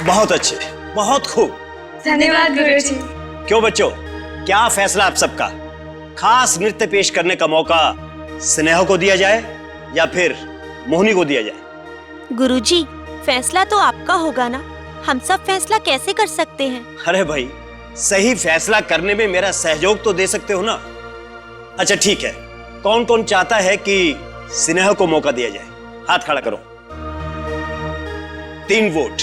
बहुत अच्छे, बहुत खूब। धन्यवाद गुरुजी। क्यों बच्चों, क्या फैसला आप सबका? खास नृत्य पेश करने का मौका स्नेहा को दिया जाए या फिर मोहिनी को दिया जाए? गुरुजी, फैसला तो आपका होगा ना, हम सब फैसला कैसे कर सकते हैं? अरे भाई, सही फैसला करने में मेरा सहयोग तो दे सकते हो ना। अच्छा ठीक है, कौन कौन चाहता है कि स्नेहा को मौका दिया जाए? हाथ खड़ा करो। 3 वोट।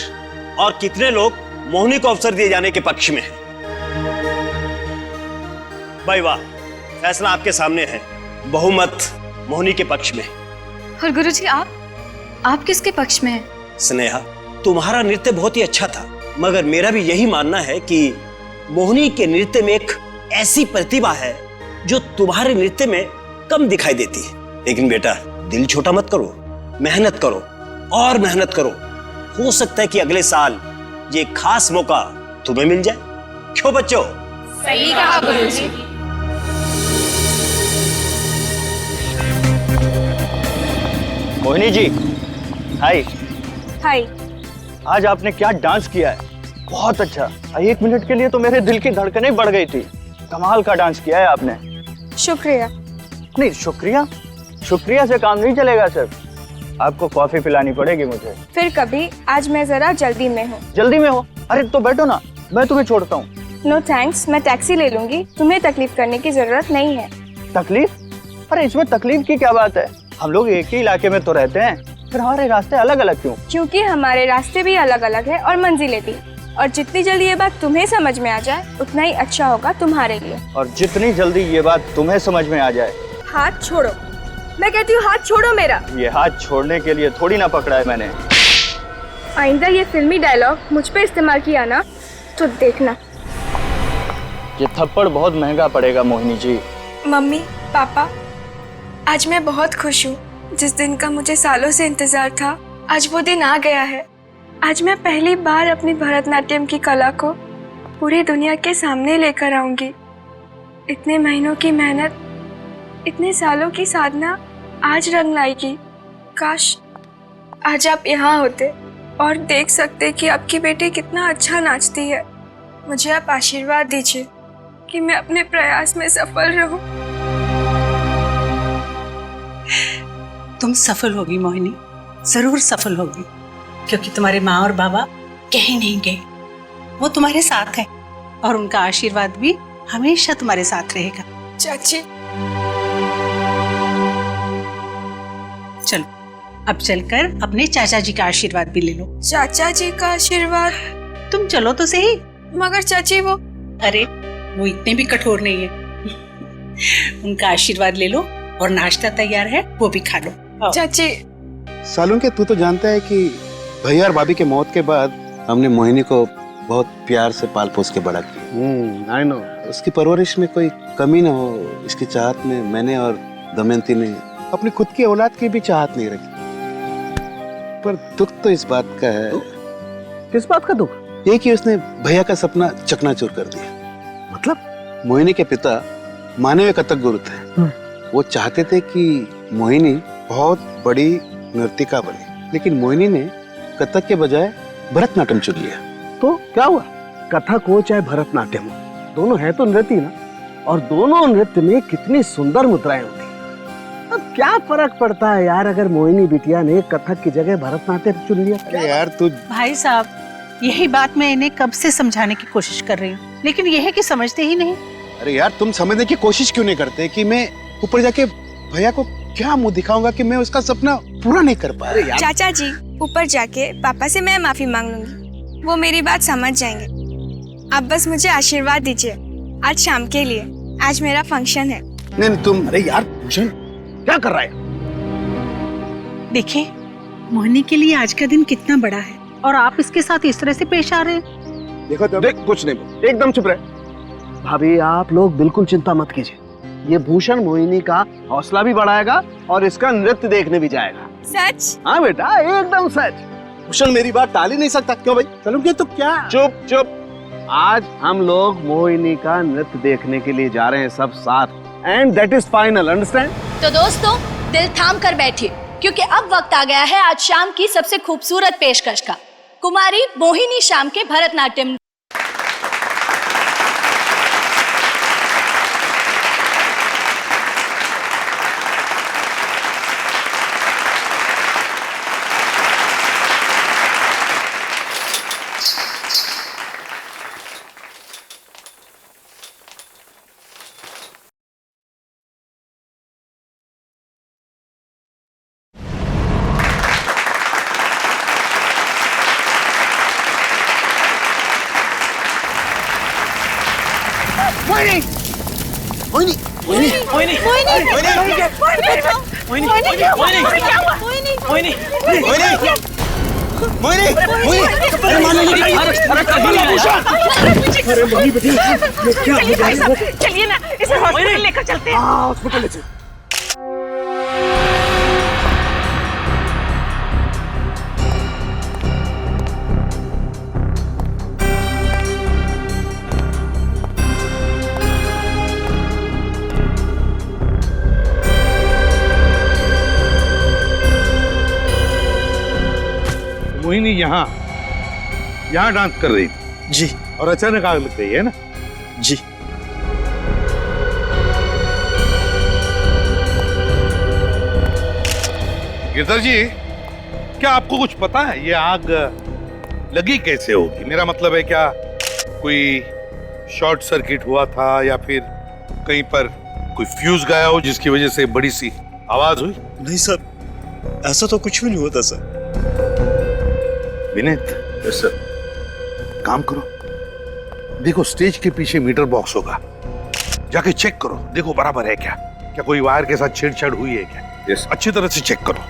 और कितने लोग मोहिनी को अवसर दिए जाने के पक्ष में हैं? भाई वाह, फैसला आपके सामने है, बहुमत मोहिनी के पक्ष में। और गुरुजी आप किसके पक्ष में हैं? स्नेहा, तुम्हारा नृत्य बहुत ही अच्छा था, मगर मेरा भी यही मानना है कि मोहिनी के नृत्य में एक ऐसी प्रतिभा है जो तुम्हारे नृत्य में कम दिखाई देती है। लेकिन बेटा, दिल छोटा मत करो, मेहनत करो और मेहनत करो। हो सकता है कि अगले साल ये खास मौका तुम्हें मिल जाए। क्यों बच्चों? सही कहा गुरुजी। मोहिनी जी, हाय। हाय। आज आपने क्या डांस किया है, बहुत अच्छा। 1 मिनट के लिए तो मेरे दिल की धड़कनें बढ़ गई थी। कमाल का डांस किया है आपने। शुक्रिया। नहीं, शुक्रिया से काम नहीं चलेगा सर, आपको कॉफी पिलानी पड़ेगी मुझे। फिर कभी, आज मैं जरा जल्दी में हूँ। जल्दी में हो? अरे तो बैठो ना, मैं तुम्हें छोड़ता हूँ। नो थैंक्स, मैं टैक्सी ले लूंगी, तुम्हें तकलीफ करने की जरूरत नहीं है। तकलीफ? अरे इसमें तकलीफ की क्या बात है, हम लोग एक ही इलाके में तो रहते हैं, फिर हमारे रास्ते अलग अलग क्यों? क्योंकि हमारे रास्ते भी अलग अलग है और मंजिलें भी। और जितनी जल्दी ये बात तुम्हें समझ में आ जाए उतना ही अच्छा होगा तुम्हारे लिए। और जितनी जल्दी ये बात तुम्हें समझ में आ जाए। हाथ छोड़ो, मैं कहती हूँ हाथ छोड़ो मेरा। ये हाथ छोड़ने के लिए थोड़ी ना पकड़ा है मैंने। आइंदा ये फिल्मी डायलॉग मुझ पे इस्तेमाल किया ना तो देखना। ये थप्पड़ बहुत महंगा पड़ेगा मोहिनी जी। मम्मी, पापा, आज मैं बहुत खुश हूँ। जिस दिन का मुझे सालों से इंतजार था, आज वो दिन आ गया है। आज मैं पहली बार अपनी भरतनाट्यम की कला को पूरी दुनिया के सामने लेकर आऊंगी। इतने महीनों की मेहनत, इतने सालों की साधना आज रंग लाएगी। काश आज आप यहाँ होते और देख सकते कि आपकी बेटी कितना अच्छा नाचती है। मुझे आप आशीर्वाद दीजिए कि मैं अपने प्रयास में सफल रहूं। तुम सफल होगी मोहिनी, जरूर सफल होगी, क्योंकि तुम्हारे माँ और बाबा कहीं नहीं गए, वो तुम्हारे साथ है और उनका आशीर्वाद भी हमेशा तुम्हारे साथ रहेगा। चाची, चलो अब चलकर अपने चाचा जी का आशीर्वाद भी ले लो। चाचा जी का आशीर्वाद? तुम चलो तो सही। मगर चाची वो... अरे वो इतने भी कठोर नहीं है। उनका आशीर्वाद ले लो और नाश्ता तैयार है, वो भी खा लो। चाची। सालुंके, तू तो जानता है कि भैया और भाभी के मौत के बाद हमने मोहिनी को बहुत प्यार से पाल पोस के बड़ा किया। आई नो, उसकी परवरिश में कोई कमी ना हो, इसकी चाहत में मैंने और दमयंती ने अपनी खुद की औलाद की भी चाहत नहीं रखी। पर दुख तो इस बात का है। किस बात का दुख? ये कि उसने भैया का सपना चकनाचूर कर दिया। मतलब? मोहिनी के पिता माने हुए कथक गुरु थे। वो चाहते थे कि मोहिनी बहुत बड़ी नर्तिका बने, लेकिन मोहिनी ने कथक के बजाय भरतनाट्यम चुन लिया। तो क्या हुआ? कथक हो चाहे भरतनाट्यम हो, दोनों है तो नृत्य ना, और दोनों नृत्य में कितनी सुंदर मुद्राएं होती। अब क्या फर्क पड़ता है यार, अगर मोहिनी बिटिया ने कथक की जगह भरतनाट्यम चुन लिया। अरे यार तू... भाई साहब, यही बात मैं इन्हें कब से समझाने की कोशिश कर रही हूँ, लेकिन यह है कि समझते ही नहीं। अरे यार, तुम समझने की कोशिश क्यों नहीं करते कि मैं ऊपर जाके भैया को क्या मुंह दिखाऊंगा कि मैं उसका सपना पूरा नहीं कर पाया। चाचा जी, ऊपर जाके पापा से मैं माफी मांग लूंगी, वो मेरी बात समझ जाएंगे। आप बस मुझे आशीर्वाद दीजिए आज शाम के लिए। आज मेरा फंक्शन है। नहीं तुम... अरे यार भूषण, क्या कर रहा है? देखिए, मोहिनी के लिए आज का दिन कितना बड़ा है और आप इसके साथ इस तरह से पेश आ रहे हैं। देखो तो देख, कुछ नहीं, एकदम चुप रहे। भाभी, आप लोग बिल्कुल चिंता मत कीजिए, ये भूषण मोहिनी का हौसला भी बढ़ाएगा और इसका नृत्य देखने भी जाएगा। सच? हाँ बेटा, एकदम सच। भूषण मेरी बात टाल ही नहीं सकता। क्यों भाई? चलो क्या? तो क्या? चुप चुप। आज हम लोग मोहिनी का नृत्य देखने के लिए जा रहे हैं सब साथ, and that is final, understand? तो दोस्तों, दिल थाम कर बैठिए, क्योंकि अब वक्त आ गया है आज शाम की सबसे खूबसूरत पेशकश का। कुमारी मोहिनी श्याम के भरतनाट्यम। चलिए ना, इसे हॉस्पिटल लेकर चलते हैं। हॉस्पिटल ले चल। मोहिनी यहाँ डांस कर रही थी जी। और अचानक आग लग गई है ना? जी। गिरधर जी, क्या आपको कुछ पता है ये आग लगी कैसे होगी? मेरा मतलब है, क्या कोई शॉर्ट सर्किट हुआ था या फिर कहीं पर कोई फ्यूज गया हो जिसकी वजह से बड़ी सी आवाज हुई? नहीं सर, ऐसा तो कुछ भी नहीं होता सर। Vineet, yes sir. काम करो, देखो स्टेज के पीछे मीटर बॉक्स होगा, जाके चेक करो, देखो बराबर है क्या, क्या कोई वायर के साथ छेड़छाड़ हुई है क्या? यस। अच्छी तरह से चेक करो।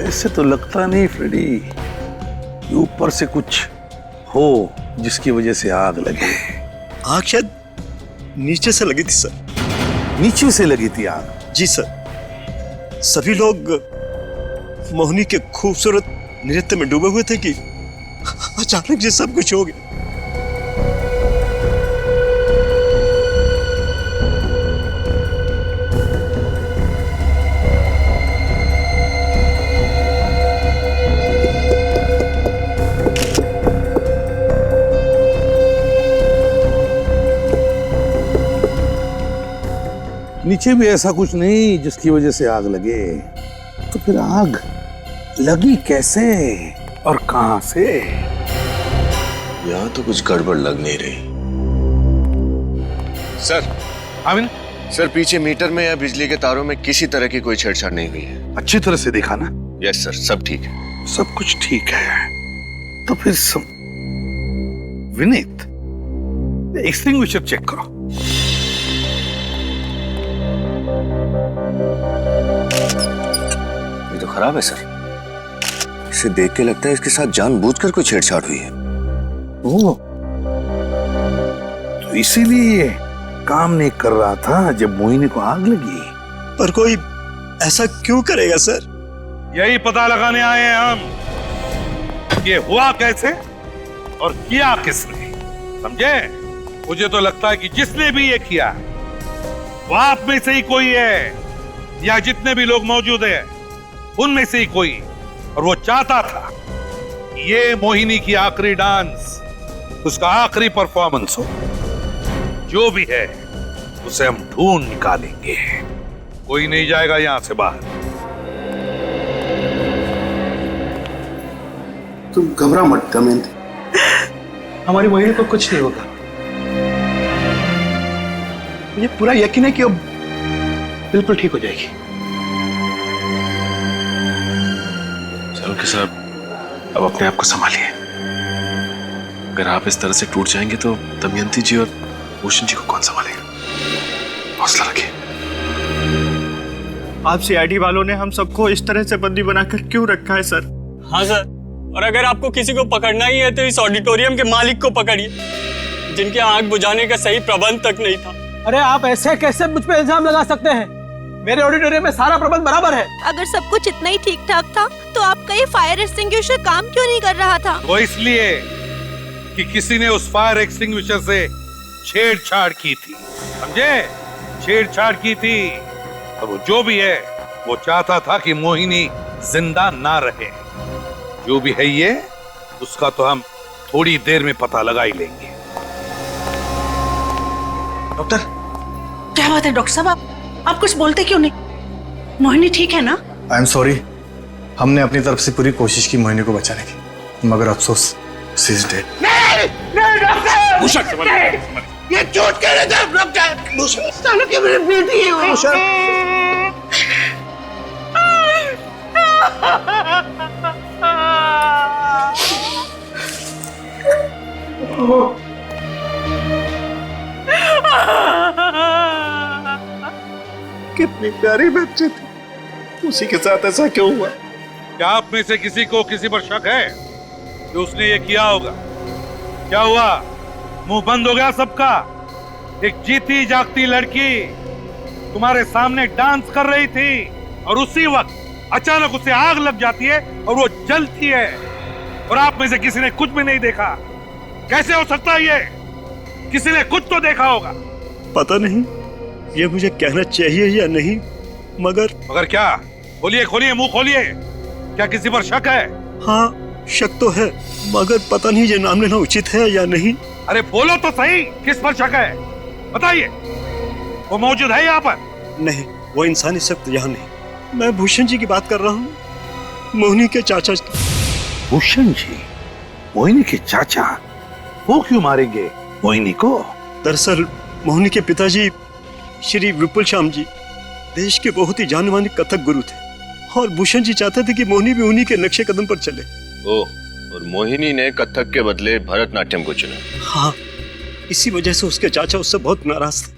ऐसे तो लगता नहीं फ्रेडी कि ऊपर से कुछ हो जिसकी वजह से आग लगे। आग शायद नीचे से लगी थी सर। नीचे से लगी थी आग? जी सर। सभी लोग मोहिनी के खूबसूरत नृत्य में डूबे हुए थे कि अचानक ये सब कुछ हो गया। नीचे भी ऐसा कुछ नहीं जिसकी वजह से आग लगे, तो फिर आग लगी कैसे और कहां से? यहाँ तो कुछ गड़बड़ लग नहीं रही सर। आमिन, सर पीछे मीटर में या बिजली के तारों में किसी तरह की कोई छेड़छाड़ नहीं हुई है। अच्छी तरह से देखा ना? यस सर, सब ठीक है। सब कुछ ठीक है तो फिर सब। विनीत, एक्सटिंग्विशर चेक करो। ये तो खराब है सर। इसे देख के लगता है इसके साथ जानबूझकर कोई छेड़छाड़ हुई है। ओह, तो इसीलिए काम नहीं कर रहा था जब मोहिनी को आग लगी। पर कोई ऐसा क्यों करेगा सर? यही पता लगाने आए हैं हम, ये हुआ कैसे और किया किसने, समझे? मुझे तो लगता है कि जिसने भी ये किया वो आप में से ही कोई है, या जितने भी लोग मौजूद हैं उनमें से ही कोई। और वो चाहता था ये मोहिनी की आखिरी डांस, उसका आखिरी परफॉर्मेंस हो। जो भी है उसे हम ढूंढ निकालेंगे, कोई नहीं जाएगा यहां से बाहर। तुम घबरा मत दमयंती, हमारी मोहिनी को कुछ नहीं होगा। मुझे पूरा यकीन है कि अब बिल्कुल ठीक हो जाएगी। चलो साहब, अब अपने आप को संभालिए। अगर आप इस तरह से टूट जाएंगे तो दमयंती जी और भूषण जी को कौन संभालेगा? हौसला रखिए। आप सीआईडी वालों ने हम सबको इस तरह से बंदी बनाकर क्यों रखा है सर? हाँ सर, और अगर आपको किसी को पकड़ना ही है तो इस ऑडिटोरियम के मालिक को पकड़िए, जिनके आग बुझाने का सही प्रबंध तक नहीं था। अरे आप ऐसे कैसे मुझ पे इल्जाम लगा सकते हैं? मेरे ऑडिटोरियम में सारा प्रबंध बराबर है। अगर सब कुछ इतना ही ठीक ठाक था तो आपका ये फायर एक्सटिंग्विशर काम क्यों नहीं कर रहा था? वो इसलिए कि किसी ने उस फायर एक्सटिंग्विशर से छेड़छाड़ की थी, समझे? छेड़छाड़ की थी, और वो जो भी है वो चाहता था कि मोहिनी जिंदा ना रहे। जो भी है ये, उसका तो हम थोड़ी देर में पता लगा ही लेंगे। डॉक्टर, क्या बात है डॉक्टर साहब, आप कुछ बोलते क्यों नहीं? मोहिनी ठीक है ना? आई एम सॉरी, हमने अपनी तरफ से पूरी कोशिश की मोहिनी को बचाने की, मगर अफसोस शी इज डेड। नहीं डॉक्टर, भूषण ये झूठ कह रहे थे डॉक्टर। भूषण सालों की मेरी बेटी है वो। कितनी प्यारी बच्ची थी, उसी के साथ ऐसा क्यों हुआ? क्या आप में से किसी को किसी पर शक है कि उसने ये किया होगा? क्या हुआ, मुंह बंद हो गया सबका? एक जीती जागती लड़की तुम्हारे सामने डांस कर रही थी और उसी वक्त अचानक उसे आग लग जाती है और वो जलती है, और आप में से किसी ने कुछ भी नहीं देखा। कैसे हो सकता है ये? किसी ने कुछ तो देखा होगा। पता नहीं ये मुझे कहना चाहिए या नहीं, मगर क्या? खोलिए खोलिए, मुंह खोलिए। क्या किसी पर शक है? हाँ, शक तो है, मगर पता नहीं ये नाम लेना उचित है या नहीं। अरे बोलो तो सही, किस पर शक है? बताइए। वो मौजूद है यहाँ पर? नहीं, वो इंसान इस वक्त यहाँ नहीं। मैं भूषण जी की बात कर रहा हूँ, मोहिनी के चाचा। भूषण जी? मोहिनी के चाचा? वो क्यों मारेंगे मोहिनी को? दरअसल मोहिनी के पिताजी श्री विपुल श्याम जी देश के बहुत ही जाने माने कथक गुरु थे, और भूषण जी चाहते थे कि मोहिनी भी उन्हीं के नक्शे कदम पर चले। और मोहिनी ने कथक के बदले भरतनाट्यम को चुना। हाँ, इसी वजह से उसके चाचा उससे बहुत नाराज थे,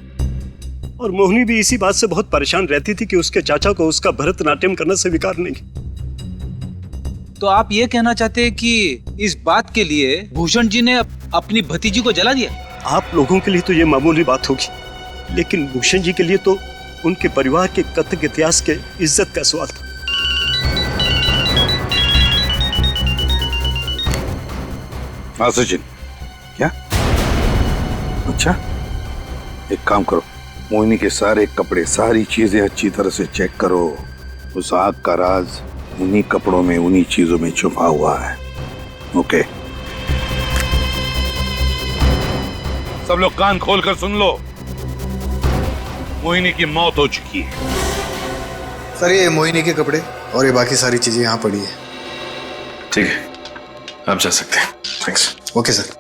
और मोहिनी भी इसी बात से बहुत परेशान रहती थी कि उसके चाचा को उसका भरतनाट्यम करना स्वीकार नहीं। तो आप ये कहना चाहते हैं कि इस बात के लिए भूषण जी ने अपनी भतीजी को जला दिया? आप लोगों के लिए तो ये मामूली बात होगी, लेकिन भूषण जी के लिए तो उनके परिवार के कथक इतिहास के इज्जत का सवाल था। हाँ सचिन, क्या? अच्छा, एक काम करो, मोहिनी के सारे कपड़े, सारी चीजें अच्छी तरह से चेक करो। उस आग का राज उन्हीं कपड़ों में, उन्हीं चीजों में छुपा हुआ है। ओके, सब लोग कान खोलकर सुन लो। मोहिनी की मौत हो चुकी है। सर, ये मोहिनी के कपड़े और ये बाकी सारी चीजें यहाँ पड़ी है। ठीक है, आप जा सकते हैं। थैंक्स। Okay sir.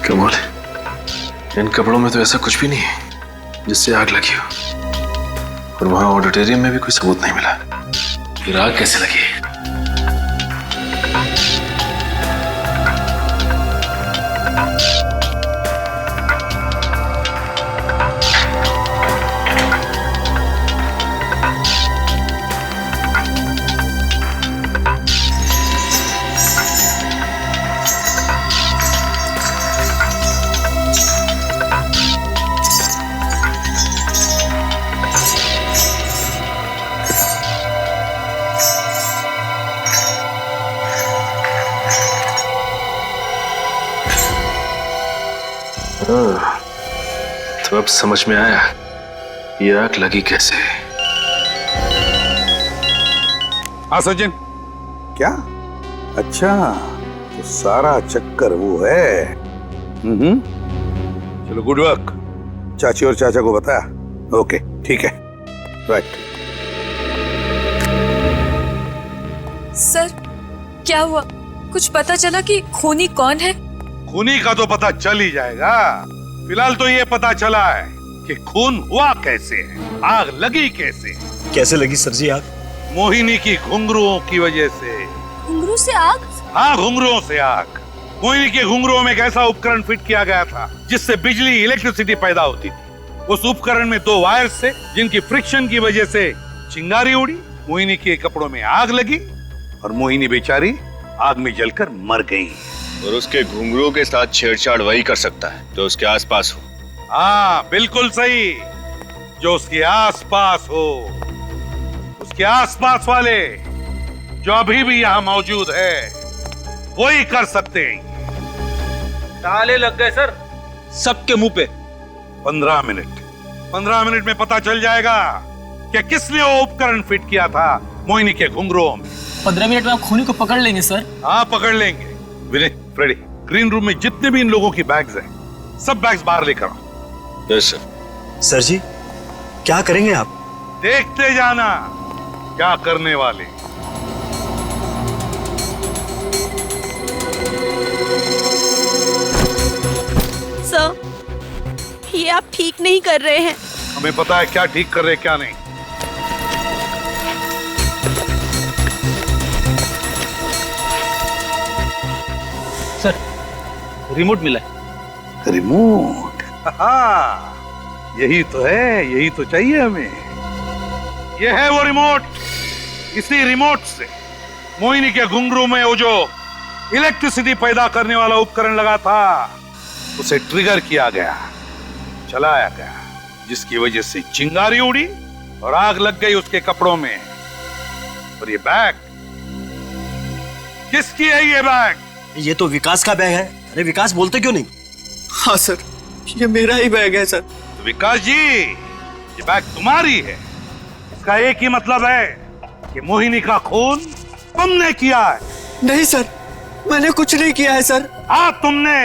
कमाल है, इन कपड़ों में तो ऐसा कुछ भी नहीं है जिससे आग लगी हो, और वहां ऑडिटोरियम में भी कोई सबूत नहीं मिला। फिर आग कैसे लगी? तो अब समझ में आया ये आग लगी कैसे। हाँ सचिन, क्या? अच्छा, तो सारा चक्कर वो है। चलो, गुड वर्क। चाची और चाचा को बताया? ओके, ठीक है, राइट। सर, क्या हुआ? कुछ पता चला कि खूनी कौन है? खूनी का तो पता चल ही जाएगा। फिलहाल तो ये पता चला है कि खून हुआ कैसे है, आग लगी कैसे। कैसे लगी सर जी आग? मोहिनी की घुंघरुओं की वजह से। घुंघरू से आग? हाँ, घुंघरुओं से आग। मोहिनी के घुंघरुओं में एक ऐसा उपकरण फिट किया गया था जिससे बिजली, इलेक्ट्रिसिटी पैदा होती थी। उस उपकरण में 2 वायर्स थे जिनकी फ्रिक्शन की वजह से चिंगारी उड़ी, मोहिनी के कपड़ों में आग लगी और मोहिनी बेचारी आग में जलकर मर गई। और उसके घुंघरू के साथ छेड़छाड़ वही कर सकता है जो उसके आसपास हो। हाँ, बिल्कुल सही। जो उसके आसपास हो, उसके आसपास वाले जो अभी भी यहां मौजूद है वही कर सकते हैं। ताले लग गए सर सबके मुंह पे। 15 मिनट में पता चल जाएगा कि किसने वो उपकरण फिट किया था मोहिनी के घुंघरुओं में। 15 मिनट में आप खूनी को पकड़ लेंगे सर? हाँ पकड़ लेंगे। विनय, फ्रेडी, ग्रीन रूम में जितने भी इन लोगों की बैग्स हैं, सब बैग्स बाहर लेकर आओ। Yes sir. सर जी, क्या करेंगे आप? देखते जाना क्या करने वाले। सर, ये आप ठीक नहीं कर रहे हैं। हमें पता है क्या ठीक कर रहे क्या नहीं। सर, रिमोट मिला है। रिमोट? हाँ, यही तो है, यही तो चाहिए हमें। ये है वो रिमोट। इसी रिमोट से मोहिनी के घुंघरू में वो जो इलेक्ट्रिसिटी पैदा करने वाला उपकरण लगा था उसे ट्रिगर किया गया, चलाया गया, जिसकी वजह से चिंगारी उड़ी और आग लग गई उसके कपड़ों में। और ये बैग किसकी है? ये बैग? ये तो विकास का बैग है। अरे विकास, बोलते क्यों नहीं? हाँ सर, ये मेरा ही बैग है सर। तो विकास जी, ये बैग तुम्हारी है। इसका एक ही मतलब है कि मोहिनी का खून तुमने किया है। नहीं सर, मैंने कुछ नहीं किया है सर। हाँ तुमने।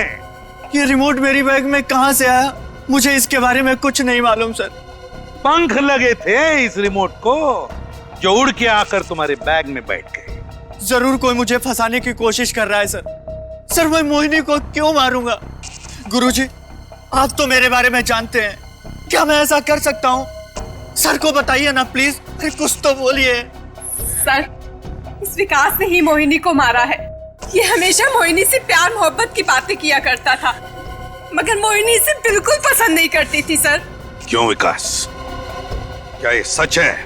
ये रिमोट मेरी बैग में कहाँ से आया, मुझे इसके बारे में कुछ नहीं मालूम सर। पंख लगे थे इस रिमोट को जो उड़ के आकर तुम्हारे बैग में बैठ गए। जरूर कोई मुझे फंसाने की कोशिश कर रहा है सर। सर, मैं मोहिनी को क्यों मारूंगा? गुरुजी, आप तो मेरे बारे में जानते हैं, क्या मैं ऐसा कर सकता हूँ? सर को बताइए ना प्लीज। अरे कुछ तो बोलिए। सर, इस विकास ने ही मोहिनी को मारा है। ये हमेशा मोहिनी से प्यार मोहब्बत की बातें किया करता था, मगर मोहिनी इसे बिल्कुल पसंद नहीं करती थी सर। क्यों विकास, क्या ये सच है?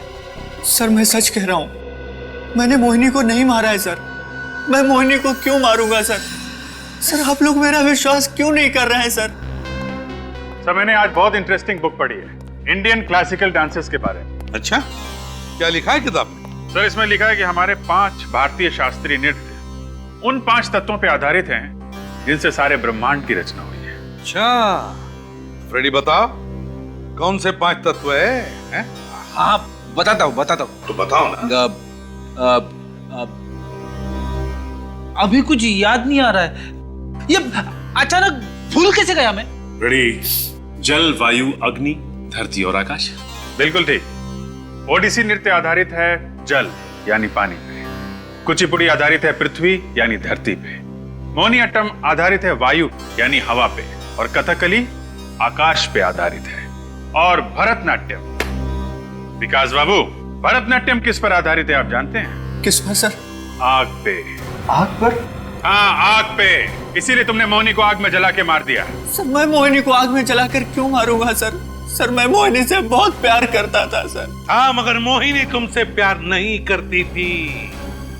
सर, मैं सच कह रहा हूँ, मैंने मोहिनी को नहीं मारा है सर। मैं मोहिनी को क्यों मारूंगा सर? सर, आप लोग मेरा विश्वास क्यों नहीं कर रहे हैं सर? सर, मैंने आज बहुत इंटरेस्टिंग बुक पढ़ी है इंडियन क्लासिकल डांसेस के बारे में। अच्छा, क्या लिखा है किताब में? सर, इसमें लिखा है कि हमारे 5 भारतीय शास्त्रीय नृत्य उन 5 तत्वों पे आधारित हैं जिनसे सारे ब्रह्मांड की रचना हुई है। अच्छा, फ्रेडी बताओ कौन से 5 तत्व है? हाँ बताता हूँ। तो बताओ ना। अभी कुछ याद नहीं आ रहा है। ये अचानक भूल कैसे गया मैं? रेडी, जल, वायु, अग्नि, धरती और आकाश। बिल्कुल ठीक। ओडिसी नृत्य आधारित है जल यानी पानी पे, कुचिपुड़ी आधारित है पृथ्वी यानी धरती पे, मोहिनीअट्टम आधारित है वायु यानी हवा पे, और कथकली आकाश पे आधारित है। और भरतनाट्यम, विकास बाबू, भरतनाट्यम किस पर आधारित है आप जानते हैं? किस पर सर? आग पे। आग पर? हाँ, आग पे। इसीलिए तुमने मोहिनी को आग में जला के मार दिया। सर, मैं मोहिनी को आग में जलाकर क्यों मारूंगा सर? सर, मैं मोहिनी से बहुत प्यार करता था सर। हाँ, मगर मोहिनी तुमसे प्यार नहीं करती थी,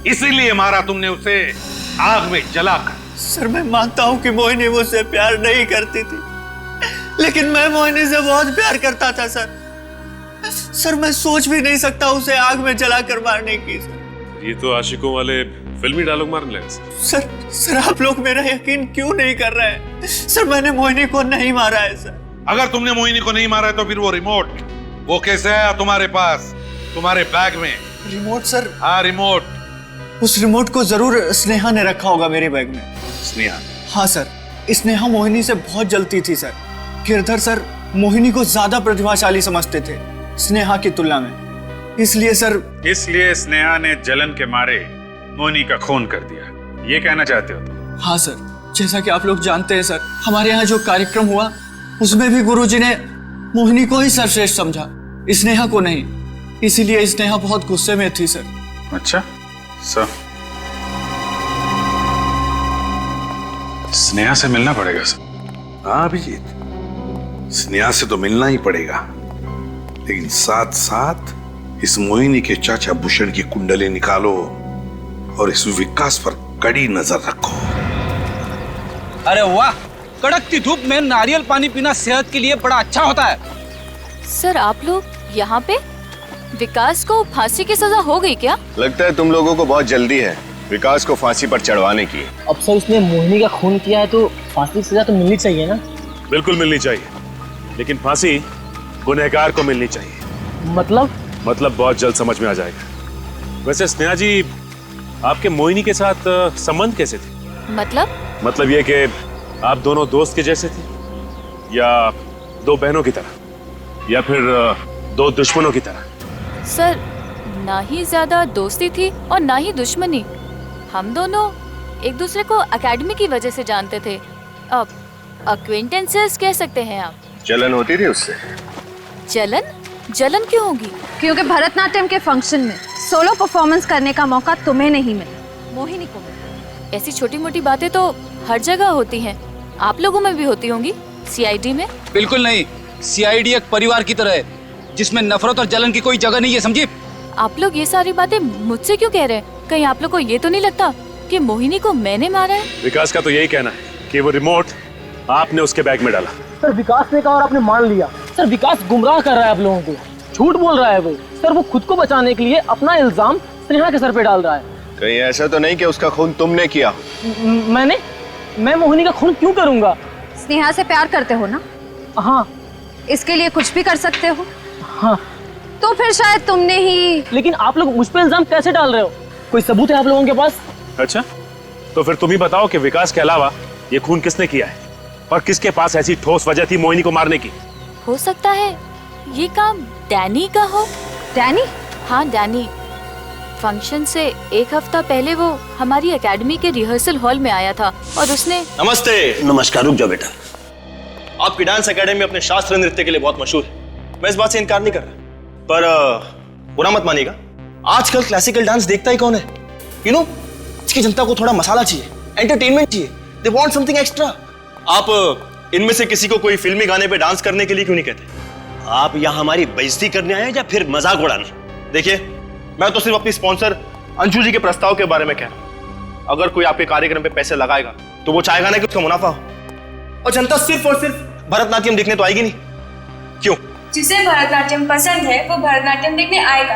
इसीलिए मारा तुमने उसे आग में जलाकर। सर, मैं मानता हूँ कि मोहिनी मुझसे प्यार नहीं करती थी, लेकिन मैं मोहिनी से बहुत प्यार करता था सर। सर, मैं सोच भी नहीं सकता उसे आग में जलाकर मारने की सर। ये तो आशिकों वाले फिल्मी डायलॉग मारने लगे। सर, आप लोग मेरा यकीन क्यों नहीं कर रहे हैं? सर, मैंने मोहिनी को नहीं मारा है सर। अगर तुमने मोहिनी को नहीं मारा है तो फिर वो रिमोट, वो कैसे आया तुम्हारे पास, तुम्हारे बैग में? Remote sir? हाँ, रिमोट। उस रिमोट को जरूर स्नेहा ने रखा होगा मेरे बैग में। स्नेहा? हाँ सर, स्नेहा मोहिनी से बहुत जलती थी सर। गिरधर सर मोहिनी को ज्यादा प्रतिभाशाली समझते थे स्नेहा की तुलना में, इसलिए सर। इसलिए स्नेहा ने जलन के मारे मोहिनी का खून कर दिया, ये कहना चाहते हो तुम? हाँ सर, जैसा कि आप लोग जानते हैं सर, हमारे यहाँ जो कार्यक्रम हुआ उसमें भी गुरुजी ने मोहिनी को ही सर्वश्रेष्ठ समझा, स्नेहा को नहीं। इसीलिए स्नेहा बहुत गुस्से में थी सर। अच्छा सर, स्नेहा से मिलना पड़ेगा सर। हाँ अभिजीत, स्नेहा से तो मिलना ही पड़ेगा, लेकिन साथ साथ इस मोहिनी के चाचा भूषण की कुंडली निकालो और इस विकास पर कड़ी नजर रखो। अरे वाह, कड़कती धूप में नारियल पानी पीना सेहत के लिए बड़ा अच्छा होता है। सर आप लोग यहाँ पे? विकास को फांसी की सजा हो गई क्या? लगता है तुम लोगों को बहुत जल्दी है विकास को फांसी पर चढ़वाने की। अब सर उसने मोहिनी का खून किया है तो फांसी की सजा तो मिलनी चाहिए ना? बिल्कुल मिलनी चाहिए, लेकिन फांसी गुनहगार को मिलनी चाहिए। मतलब बहुत जल्द समझ में आ जाएगा। वैसे स्नेहा जी, आपके मोहिनी के साथ संबंध कैसे थे? मतलब ये कि आप दोनों दोस्त के जैसे थे, या दो बहनों की तरह, या फिर दो दुश्मनों की तरह? सर ना ही ज्यादा दोस्ती थी और ना ही दुश्मनी। हम दोनों एक दूसरे को एकेडमी की वजह से जानते थे। अब अक्वेंटेंसेस कह सकते हैं आप। जलन होती थी उससे? जलन क्यों होगी? क्योंकि भरतनाट्यम के फंक्शन में सोलो परफॉर्मेंस करने का मौका तुम्हें नहीं मिला, मोहिनी को मिला। ऐसी छोटी मोटी बातें तो हर जगह होती हैं, आप लोगों में भी होती होंगी। सीआईडी में? बिल्कुल नहीं, सीआईडी एक परिवार की तरह है जिसमें नफरत और जलन की कोई जगह नहीं है, समझे? आप लोग ये सारी बातें मुझसे क्यों कह रहे हैं? कहीं आप लोग को ये तो नहीं लगता कि मोहिनी को मैंने मारा है? विकास का तो यही कहना है कि वो रिमोट आपने उसके बैग में डाला। सर विकास ने कहा और आपने मान लिया। सर विकास गुमराह कर रहा है आप लोगों को, झूठ बोल रहा है वो। सर वो खुद को बचाने के लिए अपना इल्जाम स्नेहा के सर पे डाल रहा है। कहीं ऐसा तो नहीं कि उसका खून तुमने किया? मैं मोहिनी का खून क्यों करूंगा? स्नेहा से प्यार करते हो ना? हाँ। इसके लिए कुछ भी कर सकते हो? हाँ। तो फिर शायद तुमने ही। लेकिन आप लोग मुझ पे इल्जाम कैसे डाल रहे हो? कोई सबूत है आप लोगों के पास? अच्छा, तो फिर तुम ही बताओ कि विकास के अलावा ये खून किसने किया है और किसके पास ऐसी ठोस वजह थी मोहिनी को मारने की? हो सकता है ये काम डैनी का हो। डैनी? हाँ डैनी। फंक्शन से एक हफ्ता पहले वो हमारी एकेडमी के रिहर्सल हॉल में आया था और उसने। नमस्ते। नमस्कार। रुक जाओ बेटा, आपकी डांस एकेडमी अपने शास्त्रीय नृत्य के लिए बहुत मशहूर है, मैं इस बात से इनकार नहीं कर रहा, पर बुरा मत मानिएगा, आजकल क्लासिकल डांस देखता ही कौन है? यू नो, इसकी जनता को थोड़ा मसाला चाहिए, एंटरटेनमेंट चाहिए, दे वांट समथिंग एक्स्ट्रा। आप इनमें से किसी को कोई फिल्मी गाने पे डांस करने के लिए क्यों नहीं कहते? आप यहाँ हमारी बेइज्जती करने आए या फिर मजाक उड़ाने? देखिए, मैं तो सिर्फ अपनी स्पॉन्सर अंशु जी के प्रस्ताव के बारे में कह रहा हूं। अगर कोई आपके कार्यक्रम पे पैसे लगाएगा तो वो चाहेगा ना कि उसका मुनाफा हो, और जनता सिर्फ और सिर्फ भरतनाट्यम देखने तो आएगी नहीं। क्यों? जिसे भरतनाट्यम पसंद है वो भरतनाट्यम देखने आएगा।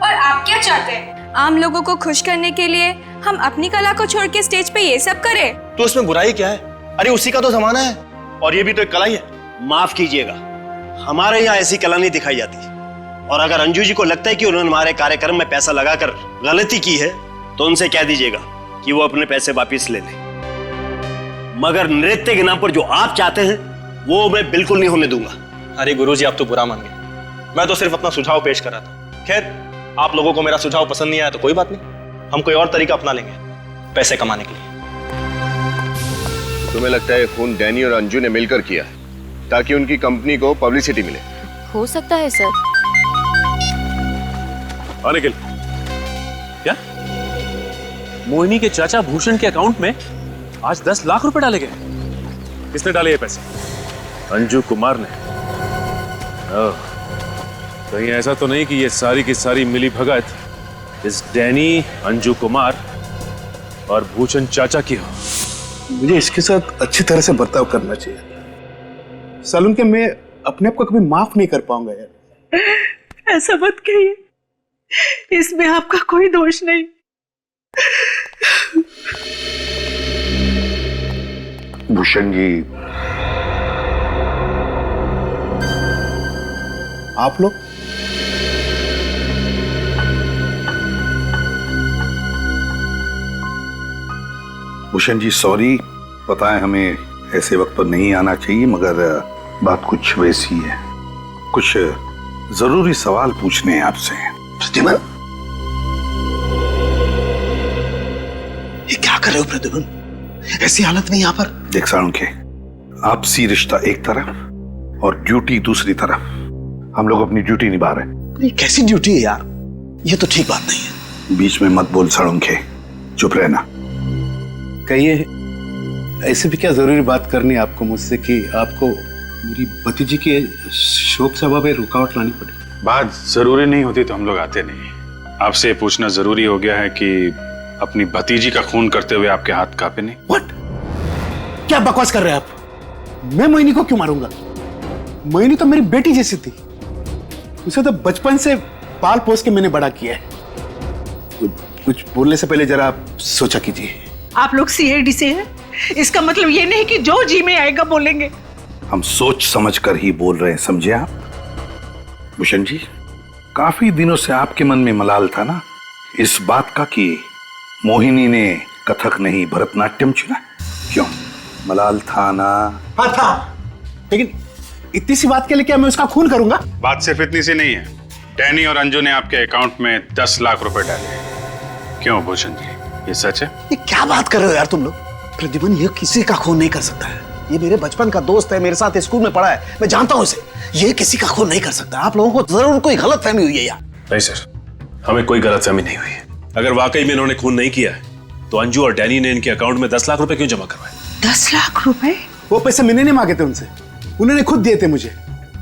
और आप क्या चाहते हैं? आम लोगों को खुश करने के लिए हम अपनी कला को छोड़ के स्टेज पे ये सब करें? तो उसमें बुराई क्या है? अरे उसी का तो जमाना है, और ये भी तो एक कला ही है। माफ कीजिएगा, हमारे यहाँ ऐसी कला नहीं दिखाई जाती, और अगर अंजू जी को लगता है कि उन्होंने हमारे कार्यक्रम में पैसा लगाकर गलती की है तो उनसे कह दीजिएगा कि वो अपने पैसे वापस ले लें। मगर नृत्य के नाम पर जो आप चाहते हैं वो मैं बिल्कुल नहीं होने दूंगा। अरे गुरुजी, आप तो बुरा मान गए, मैं तो सिर्फ अपना सुझाव पेश कर रहा था। खैर, आप लोगों को मेरा सुझाव पसंद नहीं आया तो कोई बात नहीं, हम कोई और तरीका अपना लेंगे पैसे कमाने के लिए। तुम्हें लगता है खून डैनी और अंजू ने मिलकर किया ताकि उनकी कंपनी को पब्लिसिटी मिले? हो सकता है सर। निखिल, क्या मोहिनी के चाचा भूषण के अकाउंट में आज 10 लाख रुपए डाले गए? किसने डाले ये पैसे? अंजू कुमार ने। कहीं ऐसा तो नहीं कि ये सारी की सारी मिली भगत इस डैनी, अंजू कुमार और भूषण चाचा की हो? मुझे इसके साथ अच्छी तरह से बर्ताव करना चाहिए, सालून के मैं अपने आप को कभी माफ नहीं कर पाऊंगा यार। ऐसा मत कहिए, इसमें आपका कोई दोष नहीं। भूषण जी, आप लोग भूषण जी सॉरी, पता है हमें ऐसे वक्त पर नहीं आना चाहिए, मगर बात कुछ वैसी है। कुछ जरूरी सवाल पूछने हैं आपसे। प्रतिभा, ये क्या कर रहे हो प्रतिभा? ऐसी हालत में यहाँ पर। देख साळुंखे, आपसी रिश्ता एक तरफ और ड्यूटी दूसरी तरफ। हम लोग अपनी ड्यूटी निभा रहे हैं। ये कैसी ड्यूटी है यार? ये तो ठीक बात नहीं है। बीच में मत बोल साळुंखे, चुप रहना। कहिए, ऐसे भी क्या जरूरी बात करनी है आपको मुझसे कि आपको मेरी भतीजी के शोक सभा में रुकावट लानी पड़ी? बात जरूरी नहीं होती तो हम लोग आते नहीं। आपसे पूछना जरूरी हो गया है कि अपनी भतीजी का खून करते हुए आपके हाथ कांपे नहीं? What? क्या बकवास कर रहे हैं आप? मैं मोहिनी को क्यों मारूंगा? मोहिनी तो मेरी बेटी जैसी थी, उसे तो बचपन से पाल पोस के मैंने बड़ा किया है। कुछ बोलने से पहले जरा आप सोचा कीजिए। आप लोग सीआईडी से हैं, इसका मतलब ये नहीं कि जो जी में आएगा बोलेंगे। हम सोच समझ कर ही बोल रहे हैं, समझे आप? भूषण जी, काफी दिनों से आपके मन में मलाल था ना इस बात का कि मोहिनी ने कथक नहीं भरतनाट्यम चुना। क्यों? मलाल था ना? हाँ था, लेकिन इतनी सी बात के लिए क्या मैं उसका खून करूंगा? बात सिर्फ इतनी सी नहीं है। डैनी और अंजू ने आपके अकाउंट में 10 लाख रुपए डाले। क्यों भूषण जी, ये सच है? ये क्या बात कर रहे हो यार तुम लोग? प्रद्युमन ये किसी का खून नहीं कर सकता है। ये मेरे बचपन का दोस्त है, मेरे साथ स्कूल में पढ़ा है, मैं जानता हूँ इसे। ये किसी का खून नहीं कर सकता। आप लोगों को जरूर कोई गलतफहमी हुई है यार। नहीं सर, हमें कोई गलतफहमी नहीं हुई है। अगर वाकई में इन्होंने खून नहीं किया है तो अंजू और डैनी ने इनके अकाउंट में 10 लाख रुपए क्यों जमा करवाए? 10 लाख रुपए? वो पैसे मैंने नहीं मांगे थे उनसे, उन्होंने खुद दिए थे मुझे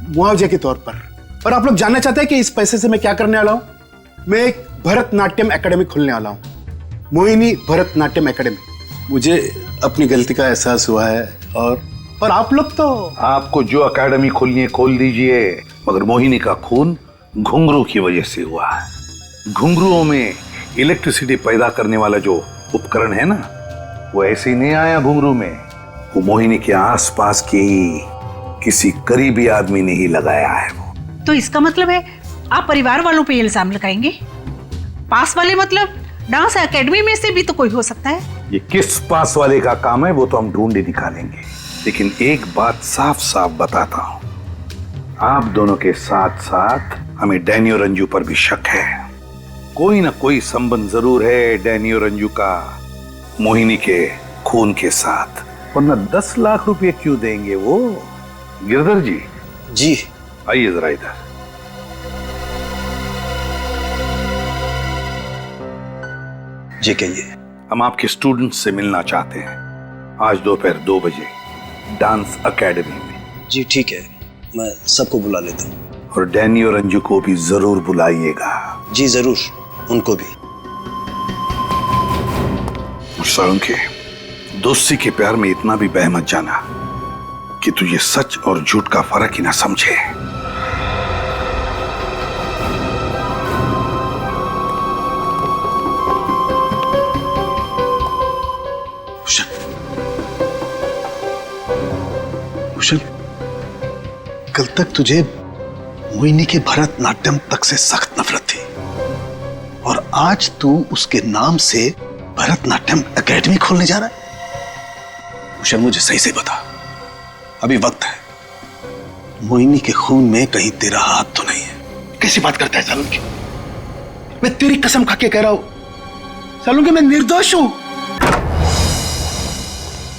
मुआवजे के तौर पर। और आप लोग जानना चाहते हैं कि इस पैसे से मैं क्या करने वाला हूँ? मैं एक भरतनाट्यम एकेडमी खोलने वाला हूँ, मोहिनी भरतनाट्यम एकेडमी। मुझे अपनी गलती का एहसास हुआ है और आप लोग तो आपको जो एकेडमी खोलनी है खोल दीजिए, मगर मोहिनी का खून घुंघरू की वजह से हुआ है। घुंघरुओं में इलेक्ट्रिसिटी पैदा करने वाला जो उपकरण है ना, वो ऐसे ही नहीं आया घुंघरू में, वो मोहिनी के आसपास के ही किसी करीबी आदमी ने ही लगाया है वो। तो इसका मतलब है आप परिवार वालों पे इल्जाम लगाएंगे? पास वाले मतलब डांस एकेडमी में से भी तो कोई हो सकता है। ये किस पास वाले का काम है वो तो हम ढूंढ निकालेंगे, लेकिन एक बात साफ साफ बताता हूं, आप दोनों के साथ साथ हमें डैनी और अंजू पर भी शक है। कोई ना कोई संबंध जरूर है डैनी और अंजू का मोहिनी के खून के साथ, वरना 10 लाख रुपए क्यों देंगे वो? गिरधर जी। जी आइए जरा इधर। जी कहिए। हम आपके स्टूडेंट से मिलना चाहते हैं आज दोपहर 2 बजे डांस एकेडमी में। जी ठीक है, मैं सबको बुला लेता हूँ। और डैनी और अंजू को भी जरूर बुलाइएगा। जी जरूर, उनको भी। के दोस्ती के प्यार में इतना भी बह मत जाना कि तुझे सच और झूठ का फर्क ही ना समझे। भूषण, कल तक तुझे मोहिनी के भरतनाट्यम तक से सख्त नफरत थी और आज तू उसके नाम से भरतनाट्यम एकेडमी खोलने जा रहा है। भूषण मुझे सही से बता, अभी वक्त है। मोहिनी के खून में कहीं तेरा हाथ तो नहीं है? कैसी बात करता है सालुंकी? मैं तेरी कसम खा के कह रहा हूं सालुंकी, मैं निर्दोष हूं।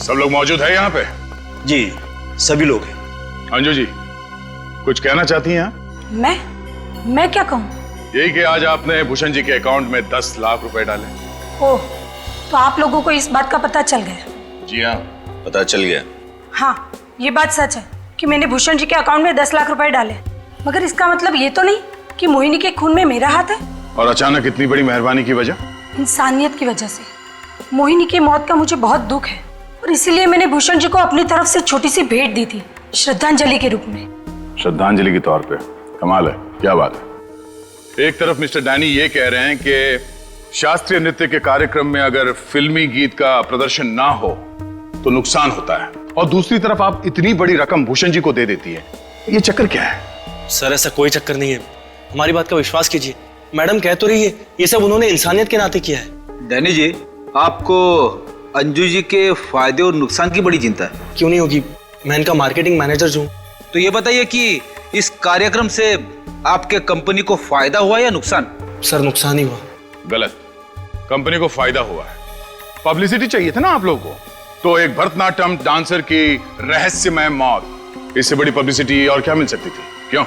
सब लोग मौजूद है यहाँ पे? जी सभी लोग हैं। अंजू जी कुछ कहना चाहती हैं? मैं क्या कहूँ? यही कि आज आपने भूषण जी के अकाउंट में 10 लाख रुपए डाले। ओह, तो आप लोगों को इस बात का पता चल गया? जी हाँ, पता चल गया। हाँ, ये बात सच है कि मैंने भूषण जी के अकाउंट में 10 लाख रुपए डाले, मगर इसका मतलब ये तो नहीं कि मोहिनी के खून में मेरा हाथ है। और अचानक इतनी बड़ी मेहरबानी की वजह? इंसानियत की वजह से। मोहिनी की मौत का मुझे बहुत दुख है और इसीलिए मैंने भूषण जी को अपनी तरफ से छोटी सी भेंट दी थी, श्रद्धांजलि के रूप में। श्रद्धांजलि के तौर पे? कमाल है, क्या बात है। एक तरफ मिस्टर डैनी ये कह रहे हैं कि शास्त्रीय नृत्य के कार्यक्रम में अगर फिल्मी गीत का प्रदर्शन ना हो तो नुकसान होता है, और दूसरी तरफ आप इतनी बड़ी रकम भूषण जी को दे देती है। ये चक्कर क्या है? सर ऐसा कोई चक्कर नहीं है, हमारी बात का विश्वास कीजिए। मैडम कह तो रही है ये सब उन्होंने इंसानियत के नाते किया है। डैनी जी, आपको अंजू जी के फायदे और नुकसान की बड़ी चिंता है। क्यों नहीं होगी, मैं इनका मार्केटिंग मैनेजर हूँ। तो ये बताइए कि इस कार्यक्रम से आपके कंपनी को फायदा हुआ या नुकसान? सर नुकसान ही हुआ। गलत, कंपनी को फायदा हुआ है। पब्लिसिटी चाहिए था ना आप लोगों को, तो एक भरतनाट्यम डांसर की रहस्यमय मौत, इससे बड़ी पब्लिसिटी और क्या मिल सकती थी? क्यों?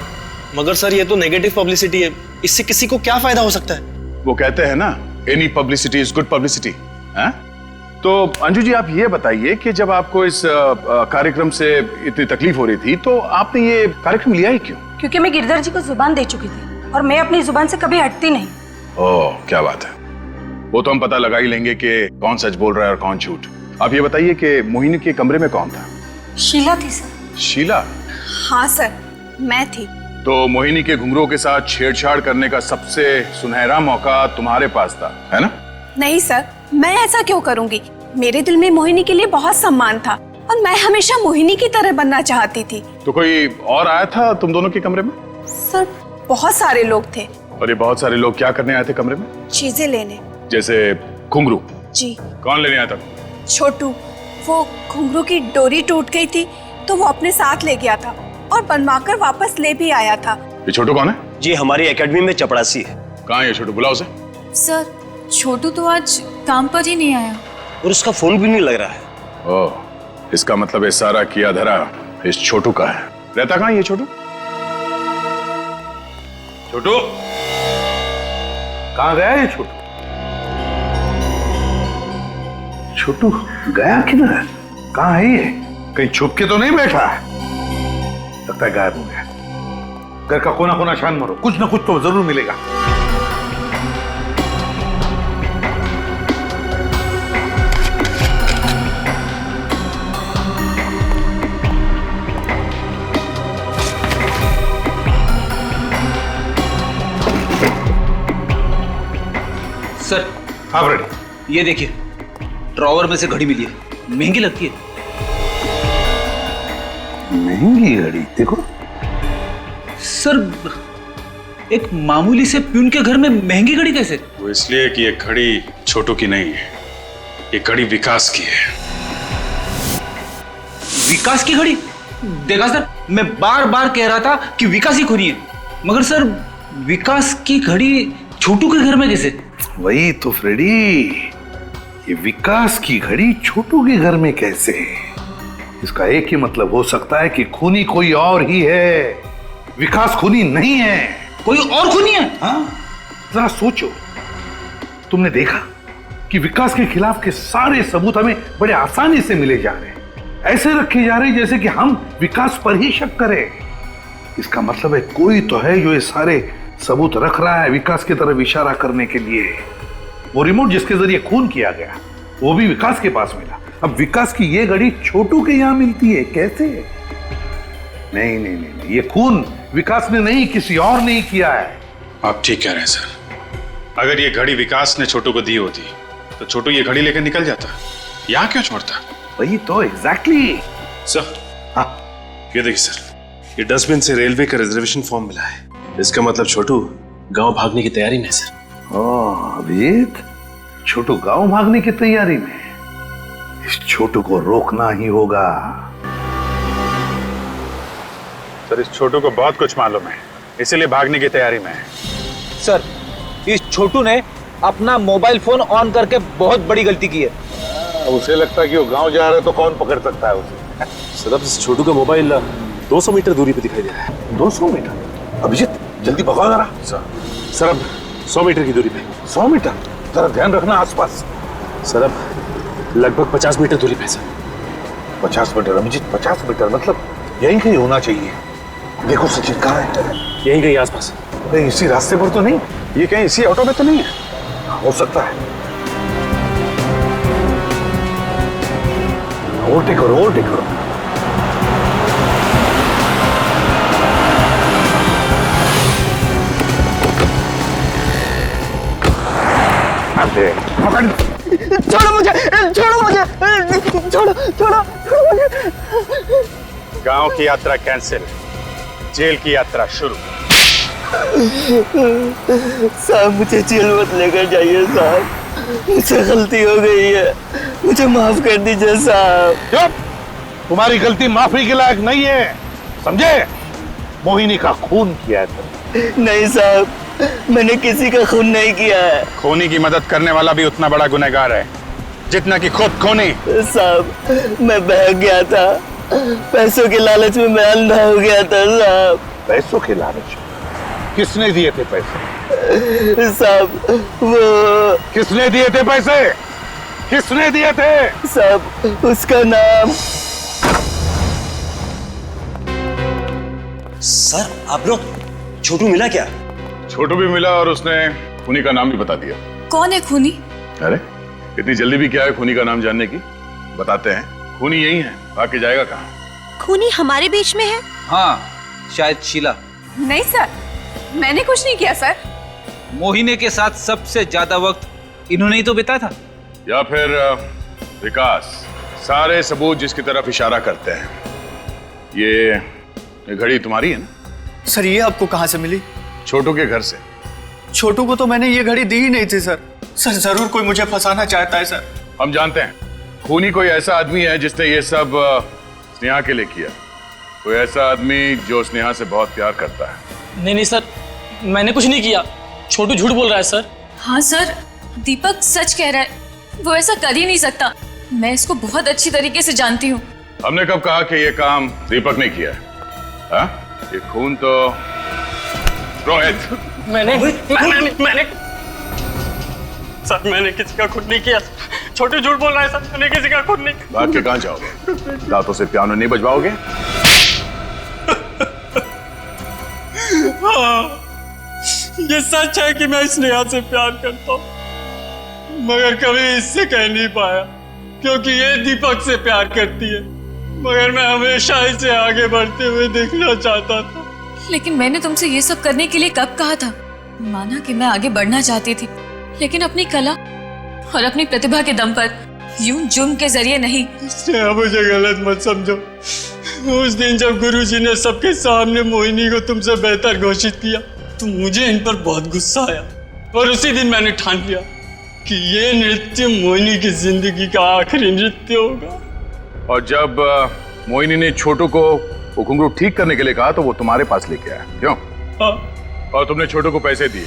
मगर सर ये तो नेगेटिव पब्लिसिटी है, इससे किसी को क्या फायदा हो सकता है? वो कहते हैं ना, any publicity is good publicity. तो अंजू जी आप ये बताइए कि जब आपको इस कार्यक्रम से इतनी तकलीफ हो रही थी तो आपने ये कार्यक्रम लिया ही क्यों? क्योंकि मैं गिरधर जी को जुबान दे चुकी थी और मैं अपनी जुबान से कभी हटती नहीं। ओह क्या बात है, वो तो हम पता लगा ही लेंगे कि कौन सच बोल रहा है और कौन झूठ। आप ये बताइए कि मोहिनी के कमरे में कौन था? शीला थी सर। शीला? हाँ सर, मैं थी। तो मोहिनी के घुंघरू के साथ छेड़छाड़ करने का सबसे सुनहरा मौका तुम्हारे पास था, है ना? नहीं सर, मैं ऐसा क्यों करूंगी? मेरे दिल में मोहिनी के लिए बहुत सम्मान था और मैं हमेशा मोहिनी की तरह बनना चाहती थी। तो कोई और आया था तुम दोनों के कमरे में? सर, बहुत सारे लोग थे। और ये बहुत सारे लोग क्या करने आए थे कमरे में? चीजें लेने। जैसे घुंघरू? जी। कौन लेने आया था? छोटू। वो घुंघरू की डोरी टूट गई थी तो वो अपने साथ ले गया था और बनवाकर वापस ले भी आया था। ये छोटू कौन है? जी, हमारी एकेडमी में चपड़ासी है। कहाँ है ये छोटू? बुलाओ उसे। सर, छोटू तो आज काम पर ही नहीं आया और उसका फोन भी नहीं लग रहा है। ओह, इसका मतलब ये सारा किया धरा इस छोटू का है। रहता कहाँ ये छोटू? छोटू कहाँ गया ये छोटू? छोटू गया किधर? कहाँ है ये? कहीं छुप के तो नहीं बैठा है? लगता है गायब हो गया। घर का कोना कोना छान मारो, कुछ ना कुछ तो जरूर मिलेगा। सर। हाँ रेडी। ये देखिए, ड्रॉवर में से घड़ी मिली है, महंगी लगती है। महंगी घड़ी? देखो सर, एक मामूली से प्यून के घर में महंगी घड़ी कैसे? वो इसलिए कि ये घड़ी छोटू की नहीं है, ये घड़ी विकास की है। विकास की घड़ी? देखा सर, मैं बार बार कह रहा था कि विकास ही खूनी है, मगर सर विकास की घड़ी छोटू के घर में कैसे? वही तो फ्रेडी, ये विकास की घड़ी छोटू के घर में कैसे? इसका एक ही मतलब हो सकता है कि खूनी कोई और ही है, विकास खूनी नहीं है। कोई और खूनी है? हाँ, जरा सोचो। तुमने देखा कि विकास के खिलाफ के सारे सबूत हमें बड़े आसानी से मिले जा रहे हैं, ऐसे रखे जा रहे हैं जैसे कि हम विकास पर ही शक करें। इसका मतलब है कोई तो है जो ये सारे सबूत रख रहा है विकास की तरफ इशारा करने के लिए। वो रिमोट जिसके जरिए खून किया गया वो भी विकास के पास मिला। अब विकास की ये घड़ी छोटू के यहां मिलती है, कैसे? नहीं नहीं नहीं, ये खून विकास ने नहीं, किसी और ने किया है। आप ठीक कह रहे हैं सर। अगर ये घड़ी विकास ने छोटू को दी होती तो छोटू ये घड़ी लेकर निकल जाता, यहाँ क्यों छोड़ता? वही तो, एग्जैक्टली। सर, हाँ, ये देखिए सर, ये डस्टबिन से रेलवे का रिजर्वेशन फॉर्म मिला है। इसका मतलब छोटू गांव भागने की तैयारी में है सर। अभिजीत, छोटू गांव भागने की तैयारी में? इस छोटू को रोकना ही होगा। सर, इस छोटू को बहुत कुछ मालूम है, इसीलिए भागने की तैयारी में है। सर, इस छोटू ने अपना मोबाइल फोन ऑन करके बहुत बड़ी गलती की है। उसे लगता है कि वो गांव जा रहा है तो कौन पकड़ सकता है उसे? सर, अब इस छोटू का मोबाइल 200 मीटर दूरी पे दिखाई दे रहा है। 200 मीटर? अभिजीत, जल्दी भगाओ जरा। सर, अब 100 मीटर की दूरी पे। 100 मीटर? जरा ध्यान रखना आसपास। सर, अब लगभग 50 मीटर दूरी पे सर। 50 मीटर? अभिजीत, 50 मीटर मतलब यहीं कहीं होना चाहिए। देखो सचिन, कहाँ है? यहीं कहीं आसपास। कहीं इसी रास्ते पर तो नहीं? ये कहीं इसी ऑटो में तो नहीं है? हो सकता है। ओवरटेक करो, ओवरटेक करो। छोड़ो मुझे, छोड़ो मुझे, छोड़ो छोड़ो छोड़ो मुझे। गांव की यात्रा कैंसिल, जेल की यात्रा शुरू। साहब, मुझे जेल मत लेकर जाइए साहब, मुझसे गलती हो गई है, मुझे माफ कर दीजिए साहब। चुप! तुम्हारी गलती माफी के लायक नहीं है, समझे? मोहिनी का खून किया है तुमने। नहीं साहब, मैंने किसी का खून नहीं किया है। खूनी की मदद करने वाला भी उतना बड़ा गुनहगार है जितना कि खुद खूनी। साहब, मैं बहक गया था, पैसों के लालच में मैं अंधा हो गया था साहब। पैसों के लालच? किसने दिए थे पैसे? साहब, वो किसने दिए थे पैसे? किसने दिए थे? साहब, उसका नाम। सर, आप लोग छोटू मिला क्या? छोटू भी मिला और उसने खूनी का नाम भी बता दिया। कौन है खूनी? अरे, इतनी जल्दी भी क्या है खूनी का नाम जानने की? बताते हैं, खूनी यही है, भाग के जाएगा कहाँ? खूनी हमारे बीच में है? हाँ, शायद शीला। नहीं सर, मैंने कुछ नहीं किया सर। मोहिनी के साथ सबसे ज्यादा वक्त इन्होंने ही तो बिताया था। या फिर विकास, सारे सबूत जिसकी तरफ इशारा करते हैं, ये घड़ी तुम्हारी है ना? सर ये आपको कहां से मिली? छोटू के घर से। छोटू को तो मैंने ये घड़ी दी ही नहीं थी सर। सर जरूर कोई मुझे फंसाना चाहता है सर। हम जानते हैं खूनी कोई ऐसा आदमी है जिसने ये सब स्नेहा के लिए किया। कोई ऐसा आदमी जो स्नेहा से बहुत प्यार करता है। नहीं नहीं सर, मैंने कुछ नहीं किया। छोटू झूठ बोल रहा है सर। हाँ सर, दीपक सच कह रहा है, वो ऐसा कर ही नहीं सकता। मैं इसको बहुत अच्छी तरीके से जानती हूँ। हमने कब कहा कि ये काम दीपक ने किया है? हाँ? ये खून तो रोहित। मैंने सर, मैंने किसी का खून नहीं किया। छोटू झूठ बोल रहा है सर, मैंने किसी का खून नहीं। भाग के कहां जाओगे? दांतों से पियानो नहीं बजवाओगे? हाँ, ये सच है कि मैं स्नेहा से प्यार करता हूँ, मगर कभी इससे कह नहीं पाया क्योंकि ये दीपक से प्यार करती है। मगर मैं हमेशा इसे आगे बढ़ते हुए देखना चाहता था। लेकिन मैंने तुमसे ये सब करने के लिए कब कहा था? माना कि मैं आगे बढ़ना चाहती थी, लेकिन अपनी कला और अपनी प्रतिभा के दम पर, यूं जुर्म के जरिए नहीं। स्नेहा, मुझे गलत मत समझो। उस दिन जब गुरुजी ने सबके सामने मोहिनी को तुमसे बेहतर घोषित किया तो मुझे इन पर बहुत गुस्सा आया, और उसी दिन मैंने ठान लिया कि ये नृत्य मोहिनी की जिंदगी का आखिरी नृत्य होगा। और जब मोहिनी ने छोटू को वो घुंघरू ठीक करने के लिए कहा तो वो तुम्हारे पास लेके आया, क्यों? हाँ। और तुमने छोटू को पैसे दिए,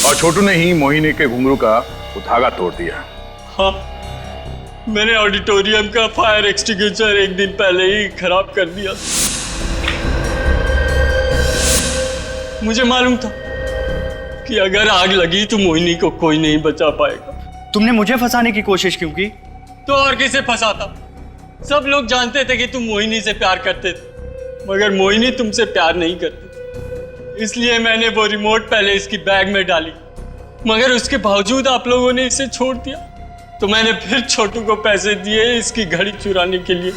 और छोटू ने ही मोहिनी के घुंघरू का वो धागा तोड़ दिया। हाँ, मैंने ऑडिटोरियम का फायर एक्सटिंग्विशर एक दिन पहले ही खराब कर दिया। मुझे मालूम था कि अगर आग लगी तो मोहिनी को कोई नहीं बचा पाएगा। तुमने मुझे फंसाने की कोशिश क्यों की? तो और किसे फंसाता? सब लोग जानते थे कि तुम मोहिनी से प्यार करते थे, मगर मोहिनी तुमसे प्यार नहीं करती। इसलिए मैंने वो रिमोट पहले इसकी बैग में डाली, मगर उसके बावजूद आप लोगों ने इसे छोड़ दिया। तो मैंने फिर छोटू को पैसे दिए इसकी घड़ी चुराने के लिए।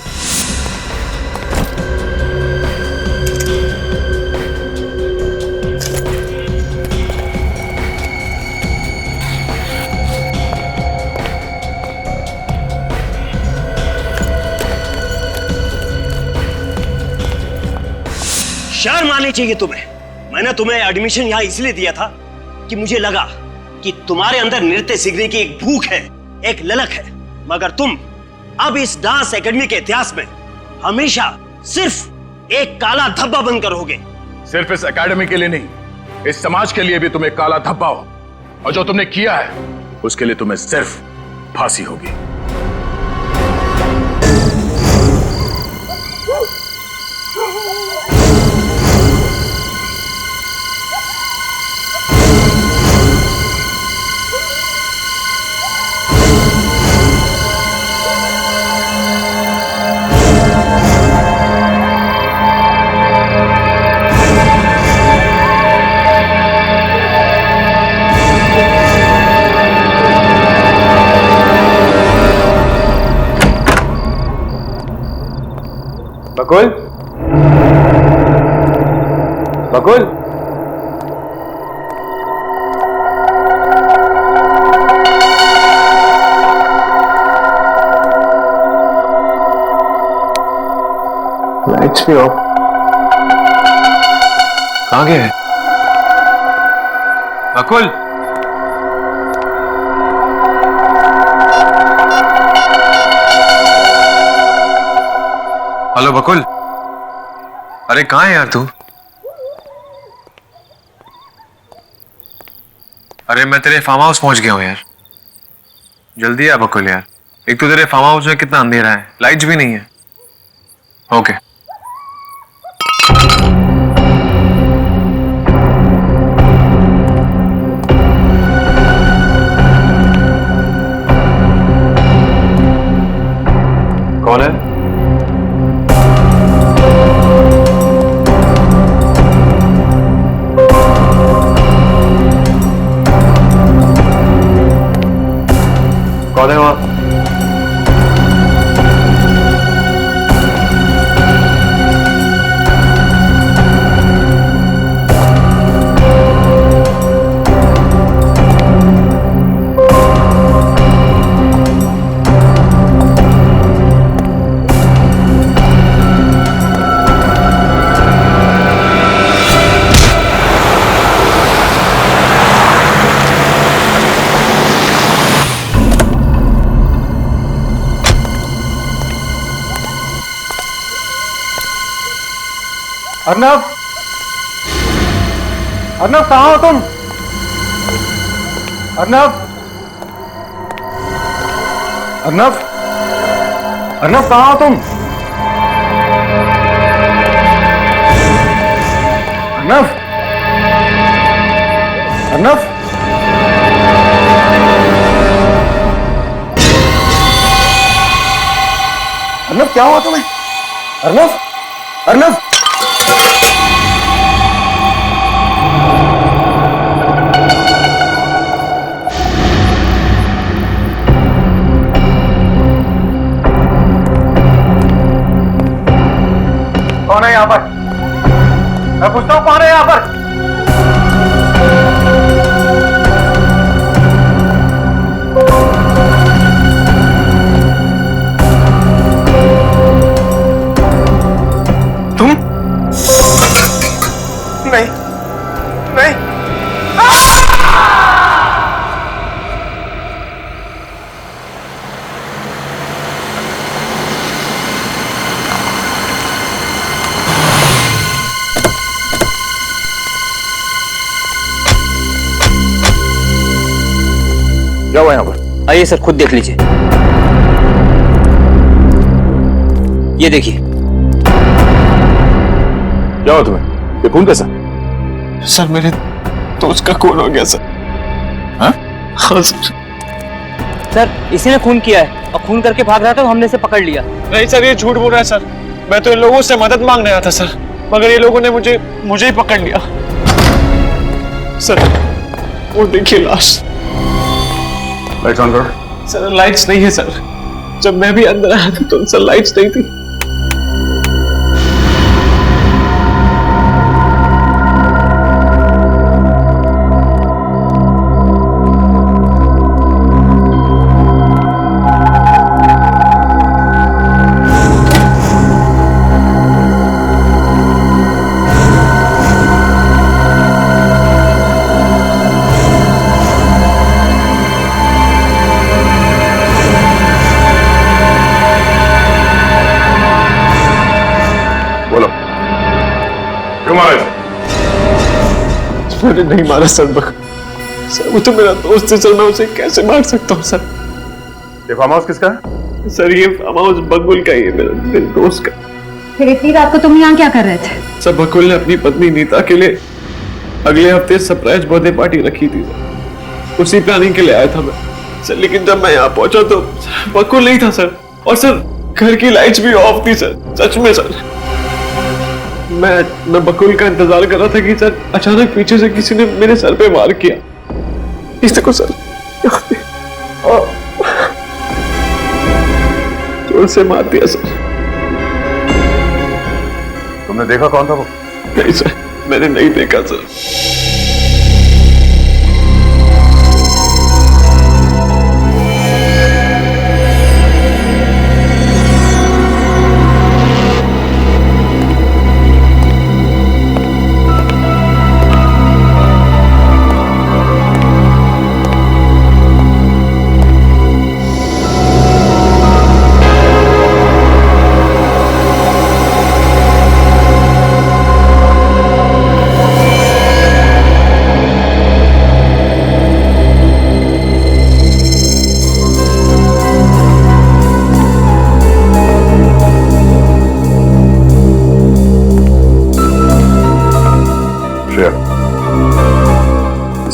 शर्म आनी चाहिए तुम्हें। मैंने तुम्हें एडमिशन यहाँ इसलिए दिया था कि मुझे लगा कि तुम्हारे अंदर नृत्य सीखने की एक भूख है, एक ललक है। मगर तुम अब इस डांस एकेडमी के इतिहास में हमेशा सिर्फ एक काला धब्बा बनकर रहोगे। सिर्फ इस एकेडमी के लिए नहीं, इस समाज के लिए भी तुम एक काला धब्बा हो, और जो तुमने किया है उसके लिए तुम्हें सिर्फ फांसी होगी। बकुल, बकुल, लाइट्स भी ऑफ। कहाँ गए? बकुल, हेलो बकुल, अरे कहाँ है यार तू? अरे मैं तेरे फार्म हाउस पहुंच गया हूँ यार। जल्दी आ बकुल यार, एक तो तेरे फार्म हाउस में कितना अंधेरा है, लाइट्स भी नहीं है। ओके। कौन है? कौन है वहां? अर्नव, अर्नव कहाँ हो तुम? अर्नव, अर्नव, अर्नव कहाँ हो तुम? अर्नव, अर्नव, अर्नव क्या हुआ तुम्हें? अर्नव, अर्नव, कौन है यहाँ पर? मैं पूछता हूँ कौन है यहाँ पर? तुम? नहीं, नहीं। क्या हुआ यहाँ पर? आइए सर, खुद देख लीजिए। ये देखिए। क्या हुआ तुम्हें? ये खून कैसा? सर मेरे दोस्त का खून हो गया सर। हाँ? हाँ सर। सर इसी ने खून किया है और खून करके भाग रहा था, हमने इसे पकड़ लिया। नहीं सर, ये झूठ बोल रहा है सर। मैं तो इन लोगों से मदद मांगने आया था सर, मगर ये लोगों ने मुझे ही पकड़ लिया। सर वो देखिए लाश। लाइट्स ऑन करो। सर लाइट्स नहीं है सर, जब मैं भी अंदर आया था तो सर लाइट्स नहीं थी। मैंने नहीं मारा सर, सर वो तो मेरा दोस्त है सर, मैं उसे कैसे मार सकता हूँ सर? ये फार्म हाउस किसका है? सर ये फार्म हाउस बकुल का ही है, मेरे दोस्त का। फिर इतनी रात को तुम यहाँ क्या कर रहे थे? सर बकुल ने अपनी पत्नी नीता के लिए अगले हफ्ते सरप्राइज बर्थडे पार्टी रखी थी सर, उसी प्लानिंग के लिए आया था मैं सर। लेकिन जब मैं यहाँ पहुंचा तो बकुल नहीं था सर, और सर घर की लाइट्स भी ऑफ थी सर। सच में सर, मैं बकुल का इंतजार कर रहा था कि सर अचानक पीछे से किसी ने मेरे सर पे वार किया। इस देखो सर, जोर से मार दिया सर। तुमने देखा कौन था वो? नहीं सर, मैंने नहीं देखा सर।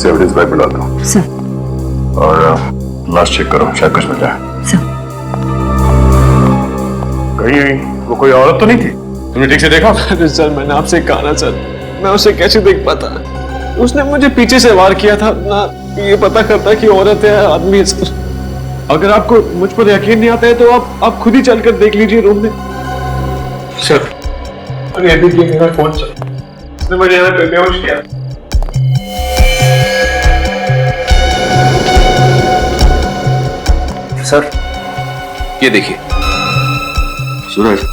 एविडेंस बैग में डालता हूँ सर, और लास्ट चेक करो, शायद कुछ मिल जाए सर। कहीं वो कोई औरत तो नहीं थी? तुमने ठीक से देखा? अरे सर मैंने आपसे कहा ना सर, मैं उसे कैसे देख पाता? उसने मुझे पीछे से वार किया था ना, ये पता करता कि औरत है आदमी है सर। अगर आपको मुझ पर यकीन नहीं आता है तो आप खुद ही चलकर देख लीजिए रूम में सर। अरे ये देखिए मेरा फोन सर, उसने मुझे यहाँ पे बेहोश किया। सर ये देखिए। सूरज,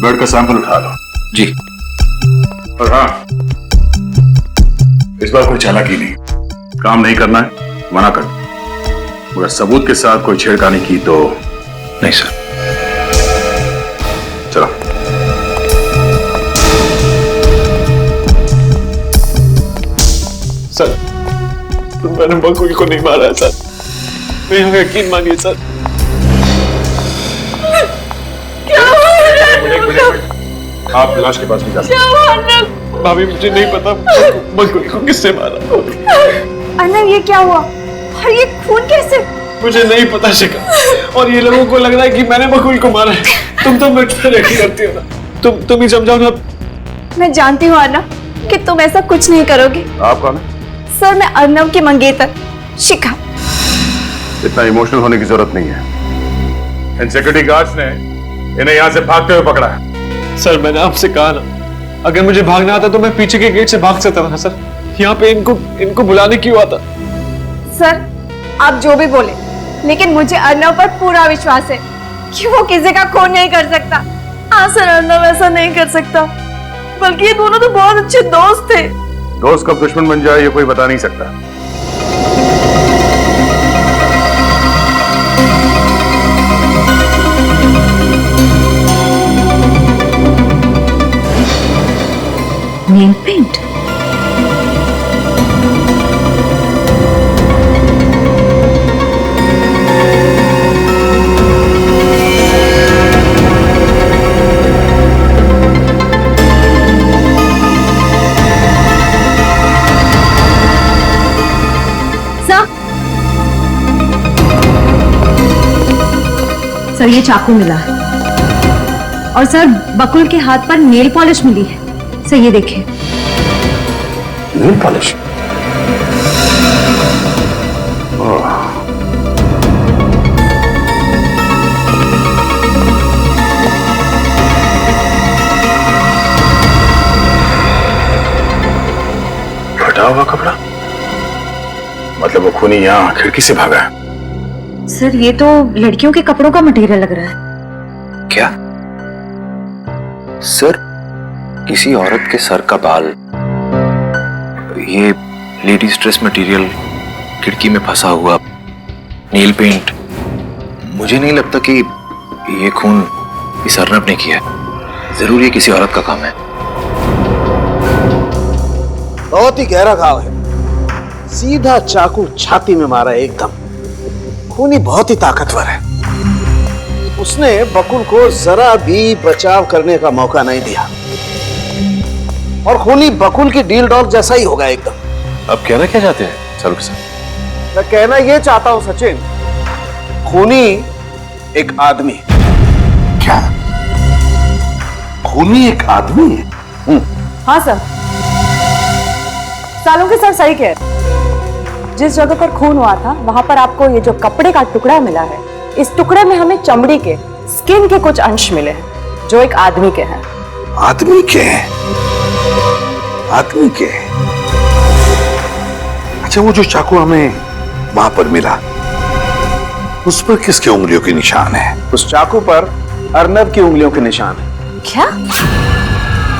ब्लड का सैंपल उठा लो। जी। और हाँ, इस बार कोई चालाकी नहीं, काम नहीं करना है, मना कर। मगर सबूत के साथ कोई छेड़खानी की तो नहीं सर। चलो। सर मैंने बकुल को नहीं मारा है सर, मेरा यकीन मानिए सर। क्या आप लाश के पास भी जा सकते हैं। भाभी मुझे नहीं पता बकुल को किसने मारा। अर्नव ये क्या हुआ और ये खून कैसे? मुझे नहीं पता शिखा, और ये लोगों को लग रहा है कि मैंने बकुल को मारा है। तुम तो मुझ पर यकीन करती हो ना, तुम ही समझाओ ना। मैं जानती हूँ अर्नव कि तुम ऐसा कुछ नहीं करोगे। आप कौन है? सर मैं अर्नव की मंगेतर शिखा। इतना इमोशनल होने की जरूरत नहीं है। इन सिक्योरिटी गार्ड्स ने इन्हें यहाँ से भागते हुए पकड़ा है। सर मैंने आपसे कहा ना, अगर मुझे भागना आता तो मैं पीछे के गेट से भाग सकता था सर। यहाँ पे इनको बुलाने क्यों आता? सर आप जो भी बोले, लेकिन मुझे अर्नव पर पूरा विश्वास है कि वो किसी का खून नहीं कर सकता। हाँ सर, अर्नव ऐसा नहीं कर सकता, बल्कि ये दोनों तो बहुत अच्छे दोस्त थे। दोस्त कब दुश्मन बन जाए ये कोई बता नहीं सकता। Nail paint? सर ये चाकू मिला है, और सर बकुल के हाथ पर नेल पॉलिश मिली है। सर ये देखिए। Nail polish? फटा हुआ कपड़ा? मतलब वो खूनी यहाँ खिड़की से भागा है? सर ये तो लड़कियों के कपड़ों का मटेरियल लग रहा है। क्या सर? किसी औरत के सर का बाल, ये लेडीज ड्रेस मटेरियल, खिड़की में फंसा हुआ नील पेंट। मुझे नहीं लगता कि ये खून इस अर्नब ने किया है। जरूर ये किसी औरत का काम है। बहुत ही गहरा घाव है, सीधा चाकू छाती में मारा है एकदम। खूनी बहुत ही ताकतवर है, उसने बकुल को जरा भी बचाव करने का मौका नहीं दिया, और खूनी बकुल की डील डॉग जैसा ही होगा एकदम। अब कहना क्या चाहते हैं सर? मैं कहना ये चाहता हूं सचिन, खूनी एक आदमी। क्या खूनी एक आदमी है? हाँ सर, सालों के सर सही कह रहे। जिस जगह पर खून हुआ था वहां पर आपको ये जो कपड़े का टुकड़ा मिला है, इस टुकड़े में हमें चमड़ी के, स्किन के कुछ अंश मिले हैं जो एक आदमी के हैं। आदमी के हैं? आदमी के? अच्छा, वो जो चाकू हमें वहां पर मिला, उस पर किसके उंगलियों के निशान है? उस चाकू पर अर्नब की उंगलियों के निशान है। क्या?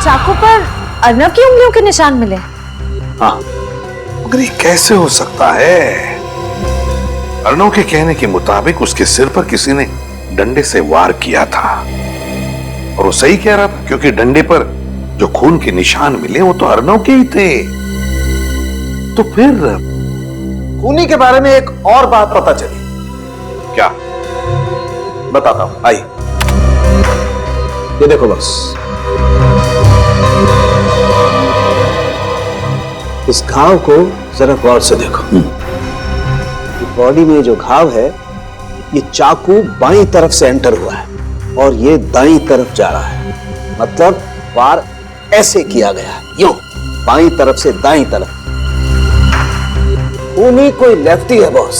चाकू पर अर्नब की उंगलियों के निशान मिले? हाँ, मगर ये कैसे हो सकता है? अर्नव के कहने के मुताबिक उसके सिर पर किसी ने डंडे से वार किया था, और वो सही कह रहा था, क्योंकि डंडे पर जो खून के निशान मिले वो तो अर्नव के ही थे। तो फिर खूनी के बारे में एक और बात पता चली। क्या? बताता हूं, आई ये देखो बस, इस घाव को जरा गौर से देखो। बॉडी में जो घाव है, ये चाकू बाईं तरफ से एंटर हुआ है और ये दाईं तरफ जा रहा है, मतलब वार ऐसे किया गया है, यूं बाईं तरफ से दाईं तरफ। खूनी कोई लेफ्टी है बॉस,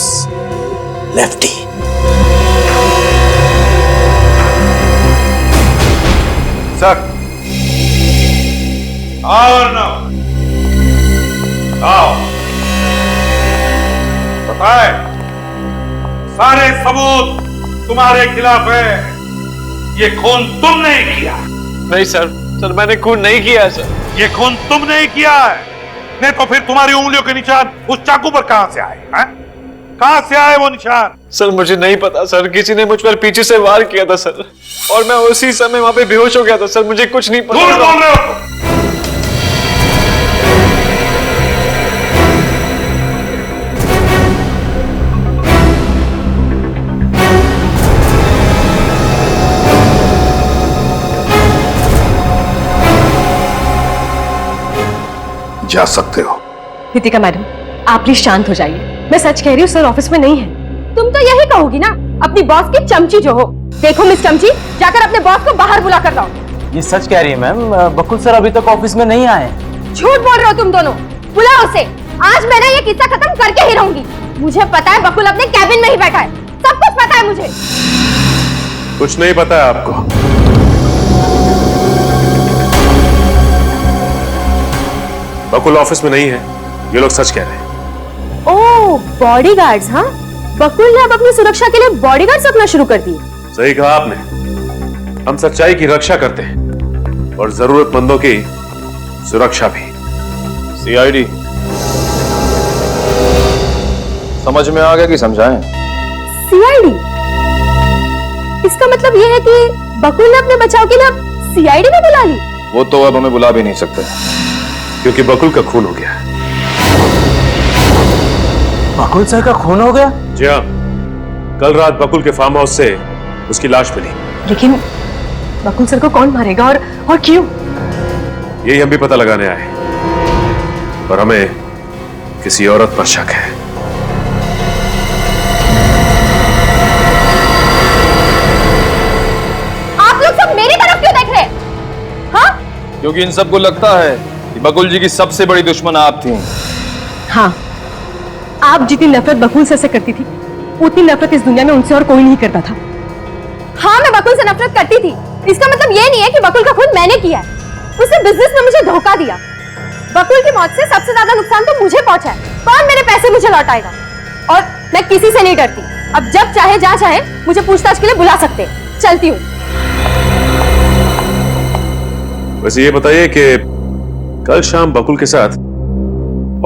लेफ्टी। सर और ना आओ, बताए सारे सबूत तुम्हारे खिलाफ है। ये खून तुमने ही किया। नहीं सर, मैंने खून नहीं किया है सर। ये खून तुमने ही किया है, नहीं तो फिर तुम्हारी उंगलियों के निशान उस चाकू पर कहां से आए? कहां से आए वो निशान? सर मुझे नहीं पता सर, किसी ने मुझ पर पीछे से वार किया था सर, और मैं उसी समय वहां पे बेहोश हो गया था सर। मुझे कुछ नहीं पता। बोल रहे हो? जा सकते हो। रितिका मैडम, आप प्लीज शांत हो जाइए। मैं सच कह रही हूँ, सर ऑफिस में नहीं है। तुम तो यही कहोगी ना, अपनी बॉस की चमची जो हो। देखो मिस चमची, जाकर अपने बॉस को बाहर बुला कर लाओ। ये सच कह रही है मैम, बकुल सर अभी तक ऑफिस में नहीं आए। झूठ बोल रहे हो तुम दोनों। बुलाओ उसे। आज मैं ये किस्सा खत्म करके ही रहूंगी। मुझे पता है बकुल अपने कैबिन में ही बैठा है, सब कुछ पता है मुझे। कुछ नहीं पता है आपको। बकुल ऑफिस में नहीं है, ये लोग सच कह रहे हैं। ओह, बॉडीगार्ड्स। हाँ, बकुल ने अब अपनी सुरक्षा के लिए बॉडीगार्ड्स रखना शुरू कर दिए। सही कहा आपने। हम सच्चाई की रक्षा करते हैं और जरूरतमंदों की सुरक्षा भी। सीआईडी समझ में आ गया कि समझाएं? सीआईडी? इसका मतलब ये है कि बकुल ने अपने बचाव के लिए अब सीआईडी में बुला ली। वो तो अब हमें बुला भी नहीं सकते क्योंकि बकुल का खून हो गया। बकुल सर का खून हो गया? जी हाँ, कल रात बकुल के फार्म हाउस से उसकी लाश मिली। लेकिन बकुल सर को कौन मारेगा और क्यों? यही हम भी पता लगाने आए, पर हमें किसी औरत पर शक है। आप लोग सब मेरी तरफ क्यों देख रहे हैं? हाँ? क्योंकि इन सबको लगता है कि बकुल जी की सबसे बड़ी दुश्मन आप थी। हाँ, आप जितनी नफरत बकुल सर से करती थी, उतनी नफरत इस दुनिया में उनसे और कोई नहीं करता था। हाँ, मैं बकुल से नफरत करती थी। इसका मतलब ये नहीं है कि बकुल का खून मैंने किया है। उसने बिजनेस में मुझे धोखा दिया। बकुल की मौत से सबसे ज्यादा नुकसान तो मुझे पहुंचा है। कौन मेरे पैसे मुझे लौटाएगा? और मैं किसी से नहीं डरती। अब जब चाहे जहां चाहे मुझे पूछताछ के लिए बुला सकते। चलती हूँ। वैसे ये बताइए कि कल शाम बकुल के साथ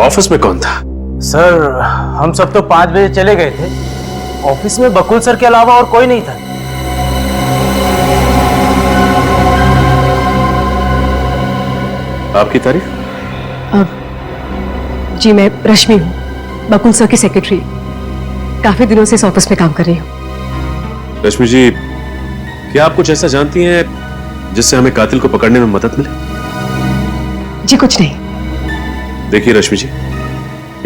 ऑफिस में कौन था? सर, हम सब तो 5 बजे चले गए थे। ऑफिस में बकुल सर के अलावा और कोई नहीं था। आपकी तारीफ? जी, मैं रश्मि हूँ, बकुल सर की सेक्रेटरी। काफी दिनों से इस ऑफिस में काम कर रही हूँ। रश्मि जी, क्या आप कुछ ऐसा जानती हैं जिससे हमें कातिल को पकड़ने में मदद मिले? जी कुछ नहीं। देखिए रश्मि जी,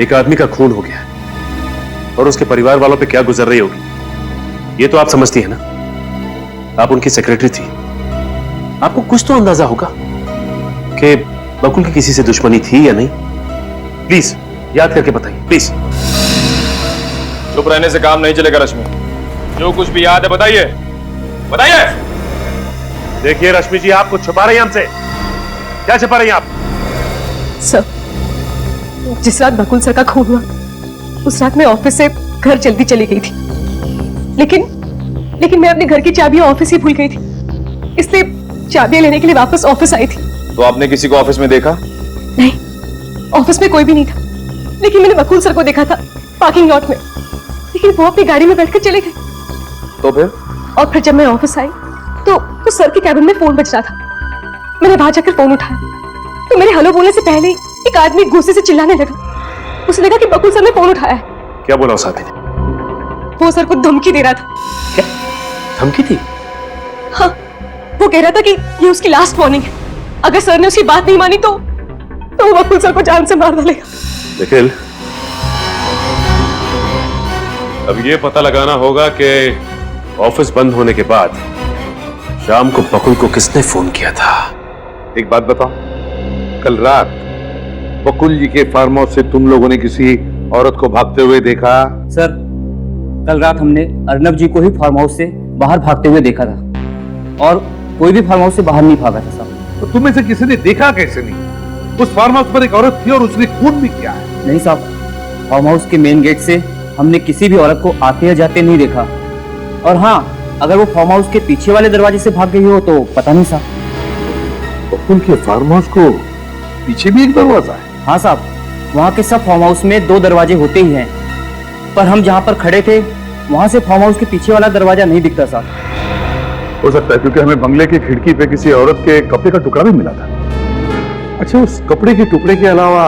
एक आदमी का खून हो गया है और उसके परिवार वालों पे क्या गुजर रही होगी, ये तो आप समझती हैं ना। आप उनकी सेक्रेटरी थी, आपको कुछ तो अंदाजा होगा कि बकुल की किसी से दुश्मनी थी या नहीं। प्लीज याद करके बताइए, प्लीज। चुप रहने से काम नहीं चलेगा रश्मि। जो कुछ भी याद है बताइए, बताइए। देखिए रश्मि जी, आप कुछ छुपा रही हैं हमसे। क्या छुपा रही हैं आप? सर, जिस रात बकुल सर का खून हुआ, उस रात मैं ऑफिस से घर जल्दी चली गई थी। लेकिन मैं अपने घर की चाबियां ऑफिस ही भूल गई थी, इसलिए चाबियां लेने के लिए वापस ऑफिस आई थी। तो आपने किसी को ऑफिस में देखा? नहीं, ऑफिस में कोई भी नहीं था। लेकिन मैंने बकुल सर को देखा था पार्किंग लॉट में, लेकिन वो अपनी गाड़ी में बैठकर चले गए। तो फिर? और फिर जब मैं ऑफिस आई तो सर के कैबिन में फोन बज रहा था। मैंने बाहर जाकर फोन उठाया तो मेरे हेलो बोलने से पहले ही एक आदमी गुस्से से चिल्लाने लगा। उसे लगा कि बकुल सर ने फोन उठाया है। क्या बोला उस आदमी ने? वो सर को धमकी दे रहा था। क्या धमकी थी? हाँ, वो कह रहा था कि ये उसकी लास्ट वार्निंग है। अगर सर ने उसकी बात नहीं मानी तो वो बकुल सर को जान से मार डालेगा। निखिल, अब ये पता लगाना होगा कि ऑफिस बंद होने के बाद शाम को बकुल को किसने फोन किया था। एक बात बताओ, कल रात बकुल जी के फार्म हाउस से तुम लोगों ने किसी औरत को भागते हुए देखा? सर, कल रात हमने अर्नब जी को ही फार्म हाउस से बाहर भागते हुए देखा था और कोई भी फार्म हाउस से बाहर नहीं भागा था साहब। तो तुम्हें से किसी ने देखा कैसे नहीं? उस फार्म हाउस पर एक औरत थी और उसने खून भी किया है। नहीं साहब, फार्म हाउस के मेन गेट से हमने किसी भी औरत को आते या जाते नहीं देखा। और हाँ, अगर वो फार्म हाउस के पीछे वाले दरवाजे से भाग गई हो तो पता नहीं साहब। बकुल के फार्म हाउस को पीछे भी एक दरवाजा है? हाँ साहब, वहाँ के सब फार्म हाउस में 2 दरवाजे होते ही हैं, पर हम जहाँ पर खड़े थे वहाँ से फार्म हाउस के पीछे वाला दरवाजा नहीं दिखता साहब। हो सकता है क्योंकि हमें बंगले की खिड़की पे किसी औरत के कपड़े का टुकड़ा भी मिला था। अच्छा, उस कपड़े के टुकड़े के अलावा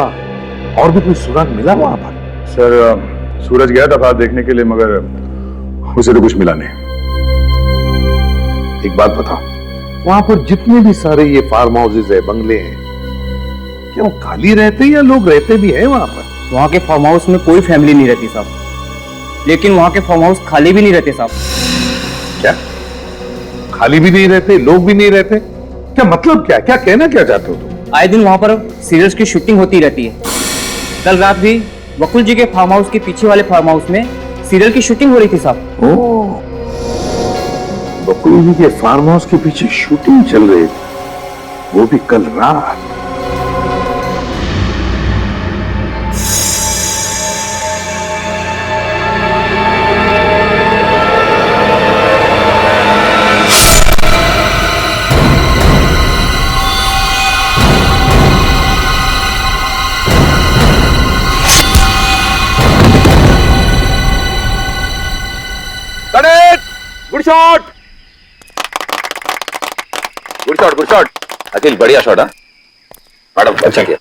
और भी कोई सुराग मिला वहां पर? सर, सूरज गया था बात देखने के लिए, मगर उसे तो कुछ मिला नहीं। एक बात बताओ, वहां पर जितने भी सारे ये फार्म हाउसेज है, बंगले हैं, क्या वो खाली रहते या लोग रहते भी है वहां पर? वहाँ के फार्म हाउस में कोई फैमिली नहीं रहती साहब, लेकिन वहाँ के फार्म हाउस खाली भी नहीं रहते साहब। क्या खाली भी नहीं रहते, लोग भी नहीं रहते? क्या मतलब क्या कहना क्या चाहते हो तुम? आए दिन वहाँ पर सीरियल्स की शूटिंग होती रहती है। कल रात भी बकुल जी के फार्म हाउस के पीछे वाले फार्म हाउस में सीरियल की शूटिंग हो रही थी साहब। ओह, बकुल जी के फार्म हाउस के पीछे शूटिंग चल रही थी, वो भी कल रात। Good shot, good shot, good shot. Akhil बढ़िया शॉट। मैडम अच्छा किया।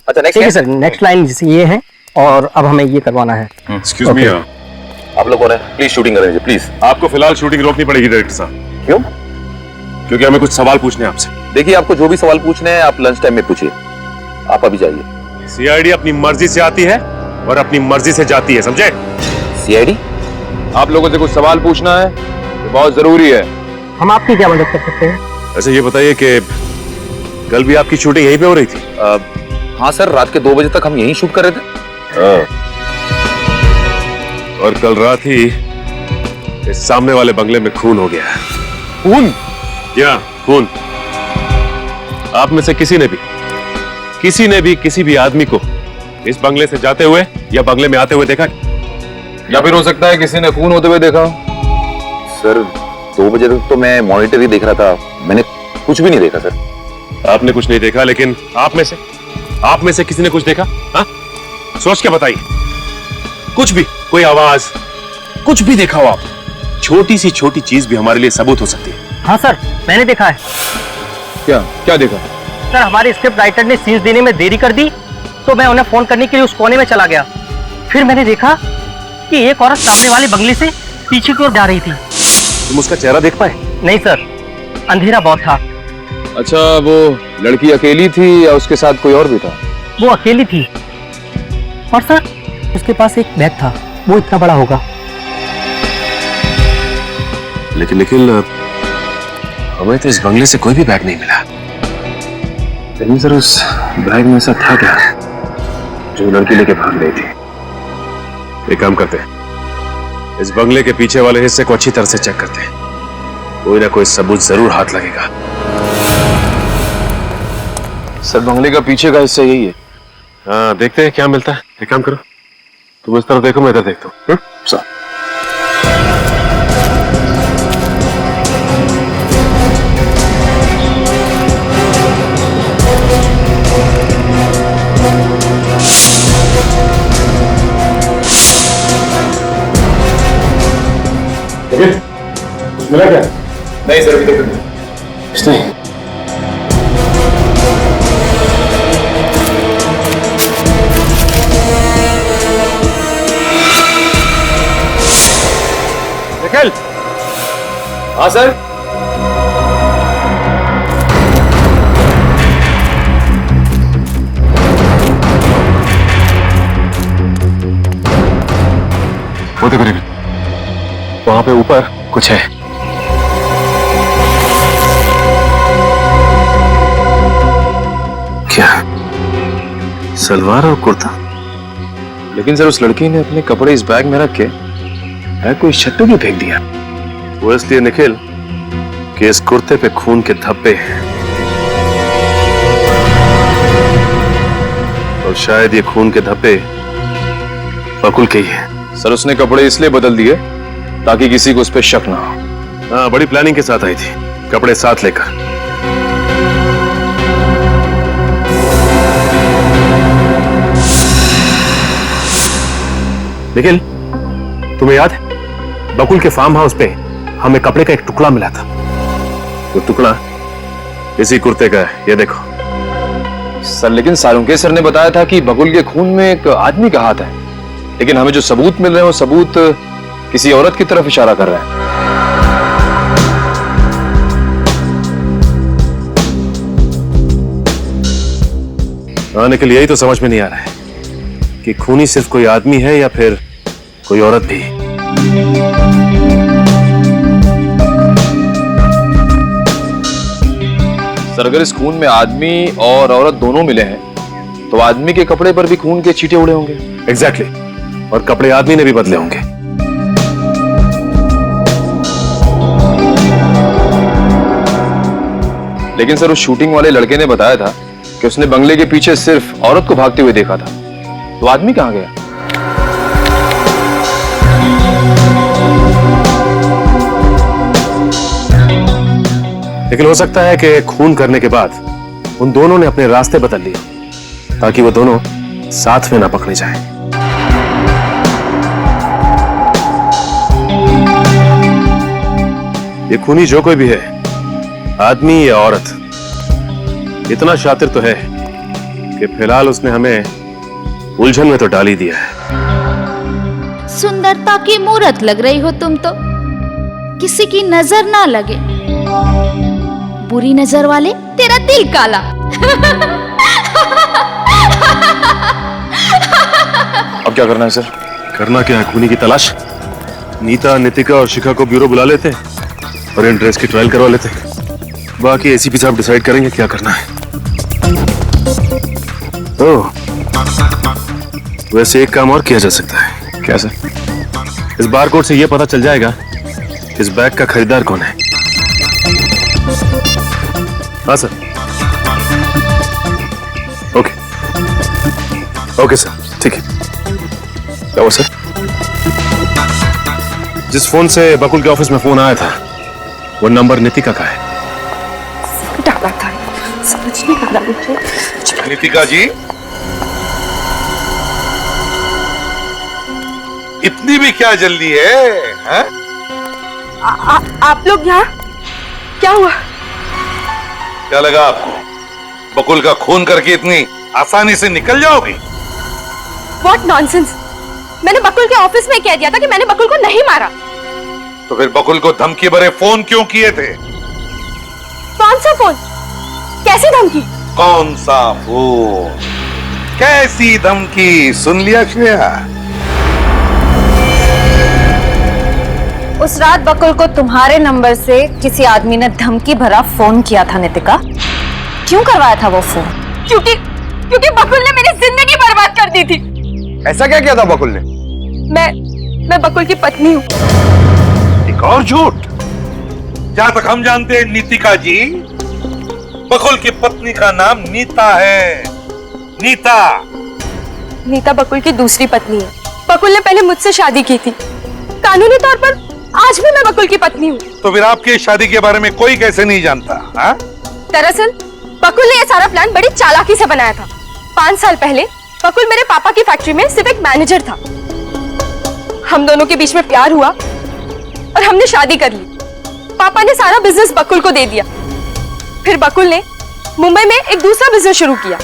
अच्छा नेक्स्ट ठीक है सर, नेक्स्ट लाइन ये है और अब हमें ये करवाना है। एक्सक्यूज मी, आप लोगों ने प्लीज शूटिंग करेंगे प्लीज। आपको फिलहाल शूटिंग रोकनी पड़ेगी डायरेक्टर साहब। क्यों? क्योंकि हमें कुछ सवाल पूछने हैं आपसे। देखिए आपको जो भी सवाल पूछने हैं आप लंच टाइम में पूछिए, आप अभी जाइए। सीआईडी अपनी मर्जी से आती है और अपनी मर्जी से जाती है, समझे? सीआईडी? आप लोगों से कुछ सवाल पूछना है, ये बहुत जरूरी है। हम आपकी क्या मदद कर सकते हैं? अच्छा ये बताइए कि कल भी आपकी शूटिंग यहीं पे हो रही थी? हाँ सर, रात के 2 बजे तक हम यहीं शूट कर रहे थे। और कल रात ही इस सामने वाले बंगले में खून हो गया। खून? या खून। आप में से किसी ने भी किसी भी आदमी को इस बंगले से जाते हुए या बंगले में आते हुए देखा? या फिर हो सकता है किसी ने खून होते हुए देखा। सर 2 बजे तक तो मैं मॉनिटर ही देख रहा था, मैंने कुछ भी नहीं देखा सर। आपने कुछ नहीं देखा, लेकिन आप में से किसी ने कुछ देखा? हाँ, सोच के बताइए। कुछ भी, कोई आवाज, कुछ भी देखा हो आप? छोटी सी छोटी चीज भी हमारे लिए सबूत हो सकती है। हाँ सर, मैंने देखा है। क्या देखा? सर हमारे स्क्रिप्ट राइटर ने सीन्स देने में देरी कर दी, तो मैं उन्हें फोन करने के लिए उस कोने में चला गया। फिर मैंने देखा कि एक औरत सामने वाले बंगले से पीछे की ओर जा रही थी। तुम उसका चेहरा देख पाए? नहीं सर, अंधेरा बहुत था। अच्छा, वो लड़की अकेली थी या उसके साथ कोई और भी था? वो अकेली थी और सर उसके पास एक बैग था, वो इतना बड़ा होगा। लेकिन निखिल, हमें तो इस बंगले से कोई भी बैग नहीं मिला। लेकिन सर उस बैग में ऐसा था क्या जो लड़की लेके भाग रही थी? एक काम करते हैं, इस बंगले के पीछे वाले हिस्से को अच्छी तरह से चेक करते हैं, कोई ना कोई सबूत जरूर हाथ लगेगा। सर बंगले का पीछे का हिस्सा यही है। हाँ, देखते हैं क्या मिलता है। एक काम करो, तुम इस तरफ देखो, मैं इधर देखता हूँ। सर मिला क्या? नहीं सर, अभी तक नहीं। नहीं। निखिल। हाँ सर। वो देखो निखिल, वहां पे ऊपर कुछ है। क्या? सलवार और कुर्ता? लेकिन सर उस लड़की ने अपने कपड़े इस बैग में रख के कोई छत पे भी फेंक दिया। वो इसलिए निखिल कि इस कुर्ते पे खून के धब्बे हैं और शायद ये खून के धब्बे बकुल के ही हैं। सर उसने कपड़े इसलिए बदल दिए ताकि किसी को उस पर शक ना हो। हाँ, बड़ी प्लानिंग के साथ आई थी, कपड़े साथ लेकर। निखिल, तुम्हें याद है बकुल के फार्म हाउस पे हमें कपड़े का एक टुकड़ा मिला था? वो टुकड़ा इसी कुर्ते का है, ये देखो। सर लेकिन सालुंके सर ने बताया था कि बकुल के खून में एक आदमी का हाथ है, लेकिन हमें जो सबूत मिल रहे हैं वो सबूत किसी औरत की तरफ इशारा कर रहे हैं। आने के लिए यही तो समझ में नहीं आ रहा है कि खूनी सिर्फ कोई आदमी है या फिर कोई औरत भी। सर अगर इस खून में आदमी और औरत दोनों मिले हैं तो आदमी के कपड़े पर भी खून के छींटे उड़े होंगे। एग्जैक्टली और कपड़े आदमी ने भी बदले होंगे। लेकिन सर उस शूटिंग वाले लड़के ने बताया था कि उसने बंगले के पीछे सिर्फ औरत को भागते हुए देखा था, तो आदमी कहां गया? लेकिन हो सकता है कि खून करने के बाद उन दोनों ने अपने रास्ते बदल लिए ताकि वो दोनों साथ में ना पकड़े जाएं। ये खूनी जो कोई भी है, आदमी या औरत, इतना शातिर तो है कि फिलहाल उसने हमें उलझन में तो डाल ही दिया है। सुंदरता की मूरत लग रही हो तुम तो, किसी की नजर ना लगे। बुरी नजर वाले तेरा दिल काला। अब क्या करना है सर? करना क्या है, खूनी की तलाश। नीता, नितिका और शिखा को ब्यूरो बुला लेते और इन ड्रेस की ट्रायल करवा लेते। बाकी एसीपी साहब डिसाइड करेंगे क्या करना है। तो वैसे एक काम और किया जा सकता है। क्या सर? इस बारकोड से यह पता चल जाएगा कि इस बैग का खरीदार कौन है। हाँ सर। ओके सर, ठीक है। क्या हुआ सर? जिस फोन से बकुल के ऑफिस में फोन आया था वो नंबर नितिका का है। डाला था, समझ नहीं आ रहा मुझे। नितिका जी, इतनी भी क्या जल्दी है? आप लोग यहाँ? क्या हुआ? क्या लगा आपको बकुल का खून करके इतनी आसानी से निकल जाओगी? What nonsense! मैंने बकुल के ऑफिस में कह दिया था कि मैंने बकुल को नहीं मारा। तो फिर बकुल को धमकी भरे फोन क्यों किए थे? कौन सा फोन? कैसी धमकी? कौन सा फोन? कैसी धमकी? सुन लिया श्रेया? उस रात बकुल को तुम्हारे नंबर से किसी आदमी ने धमकी भरा फोन किया था नितिका। क्यों करवाया था वो फोन? क्योंकि बकुल ने मेरी जिंदगी बर्बाद कर दी थी। ऐसा क्या किया था बकुल ने? मैं बकुल की पत्नी हूँ। एक और झूठ। जहां तक हम जानते हैं नितिका जी, बकुल की पत्नी का नाम नीता है। नीता बकुल की दूसरी पत्नी है। बकुल ने पहले मुझसे शादी की थी। कानूनी तौर पर आज भी मैं बकुल की पत्नी हूँ। तो फिर आपकी शादी के बारे में कोई कैसे नहीं जानता? हाँ? दरअसल बकुल ने यह सारा प्लान बड़ी चालाकी से बनाया था। 5 साल पहले बकुल मेरे पापा की फैक्ट्री में सिर्फ एक मैनेजर था। हम दोनों के बीच में प्यार हुआ और हमने शादी कर ली। पापा ने सारा बिजनेस बकुल को दे दिया। फिर बकुल ने मुंबई में एक दूसरा बिजनेस शुरू किया।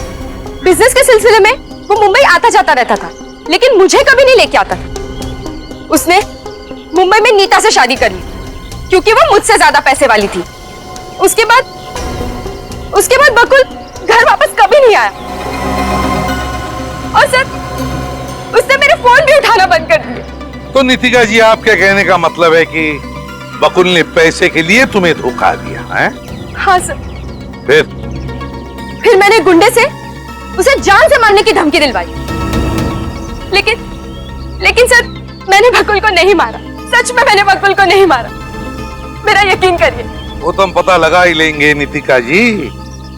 बिजनेस के सिलसिले में वो मुंबई आता जाता रहता था, लेकिन मुझे कभी नहीं लेके आता था। उसने मुंबई में नीता से शादी कर ली क्योंकि वो मुझसे ज्यादा पैसे वाली थी। उसके बाद बकुल घर वापस कभी नहीं आया। और सर, उसने मेरे फोन भी उठाना बंद कर दिए। तो नितिका जी, आपके कहने का मतलब है कि बकुल ने पैसे के लिए तुम्हें धोखा दिया है? हाँ सर। फिर मैंने गुंडे से उसे जान से मारने की धमकी दिलवाई। लेकिन सर, मैंने बकुल को नहीं मारा। सच में मैंने बकुल को नहीं मारा। मेरा यकीन करिए। वो तो हम पता लगा ही लेंगे नितिका जी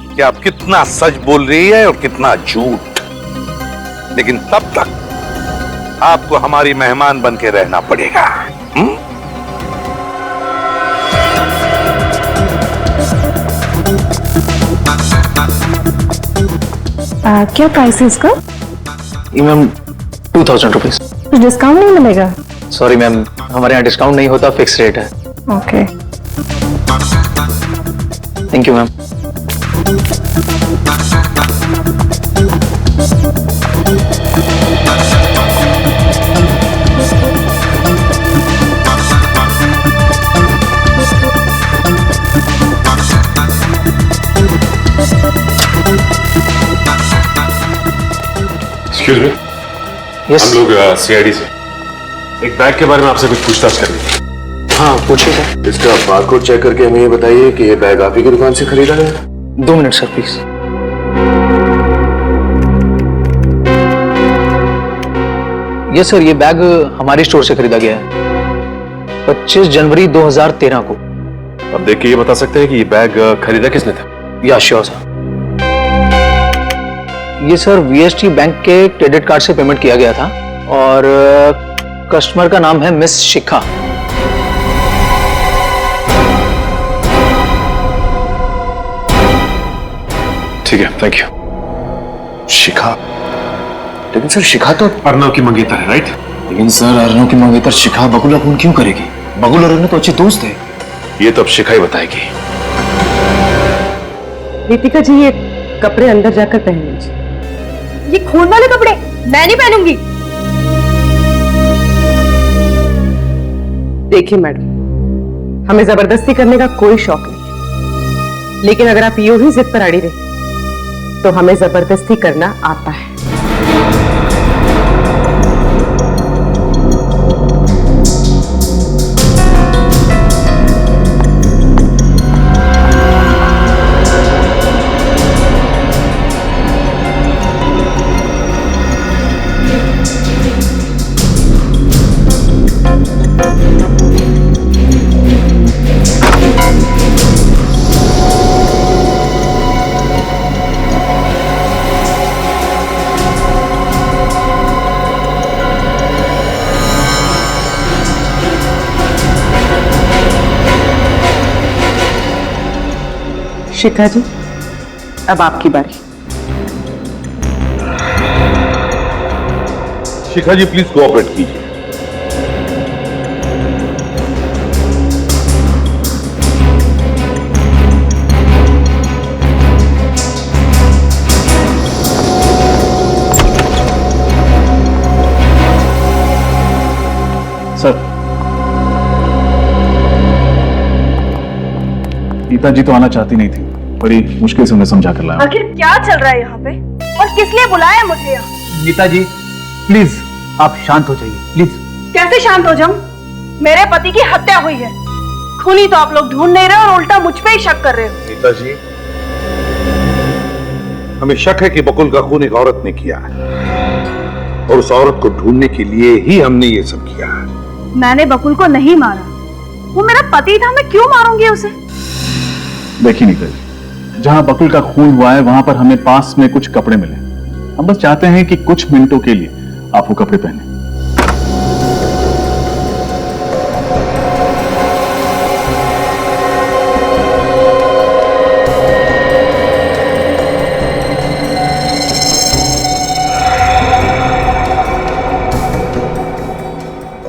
कि आप कितना सच बोल रही है और कितना झूठ। लेकिन तब तक आपको हमारी मेहमान बन के रहना पड़ेगा। क्या प्राइस है इसका? Ma'am 2000 rupees. कुछ डिस्काउंट नहीं मिलेगा? सॉरी मैम, हमारे यहाँ डिस्काउंट नहीं होता, फिक्स रेट है। Okay. Thank you ma'am. Excuse me, हम लोग सीआईडी से एक बैग के बारे में आपसे कुछ पूछताछ करनी थी। हाँ पूछिए सर। इसका बारकोड चेक करके हमें ये बताइए कि ये बैग आप ही की दुकान से खरीदा गया था। 2 मिनट सर प्लीज। ये सर, ये बैग हमारी स्टोर से खरीदा गया है 25 जनवरी 2013 को। अब देख के ये बता सकते हैं कि ये बैग खरीदा किसने था? या श्योर सर। ये सर वीएसटी बैंक के क्रेडिट कार्ड से पेमेंट किया गया था और कस्टमर का नाम है मिस शिखा। ठीक है, थैंक यू। शिखा? लेकिन सर शिखा तो अर्नव की मंगेतर है, राइट? लेकिन सर अर्नव की मंगेतर शिखा बकुल फोन क्यों करेगी? बकुल और अर्नव तो अच्छे दोस्त है। ये तो अब शिखा ही बताएगी। दीपिका जी, ये कपड़े अंदर जाकर पहन लीजिए। ये खून वाले कपड़े मैं नहीं पहनूंगी। देखिए मैडम, हमें जबरदस्ती करने का कोई शौक नहीं, लेकिन अगर आप यूं ही जिद पर अड़ी रहे तो हमें जबरदस्ती करना आता है। शिखा जी, अब आपकी बारी। शिखा जी प्लीज कोऑपरेट कीजिए। सर, गीता जी तो आना चाहती नहीं थी, बड़ी मुश्किल से उन्हें समझा कर लाया। आखिर क्या चल रहा है यहाँ पे और किस लिए बुलाया मुझे यहाँ? गीता जी प्लीज आप शांत हो जाइए, प्लीज। कैसे शांत हो जाऊं? मेरे पति की हत्या हुई है। खूनी तो आप लोग ढूंढ नहीं रहे और उल्टा मुझ पे ही शक कर रहे हो। गीता जी, हमें शक है कि बकुल का खून एक औरत ने किया है और उस औरत को ढूंढने के लिए ही हमने ये सब किया है। मैंने बकुल को नहीं मारा, वो मेरा पति था, मैं क्यों मारूंगी उसे? देखिए नीता जी, जहां बकुल का खून हुआ है वहां पर हमें पास में कुछ कपड़े मिले। हम बस चाहते हैं कि कुछ मिनटों के लिए आप वो कपड़े पहने।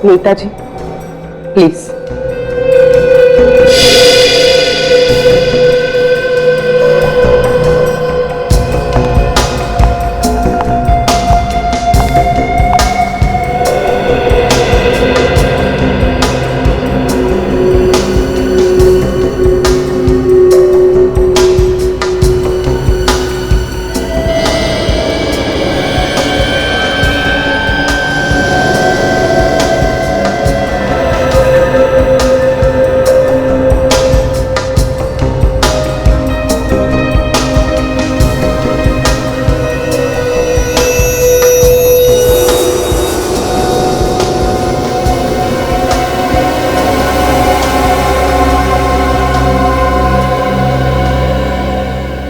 नीता जी प्लीज।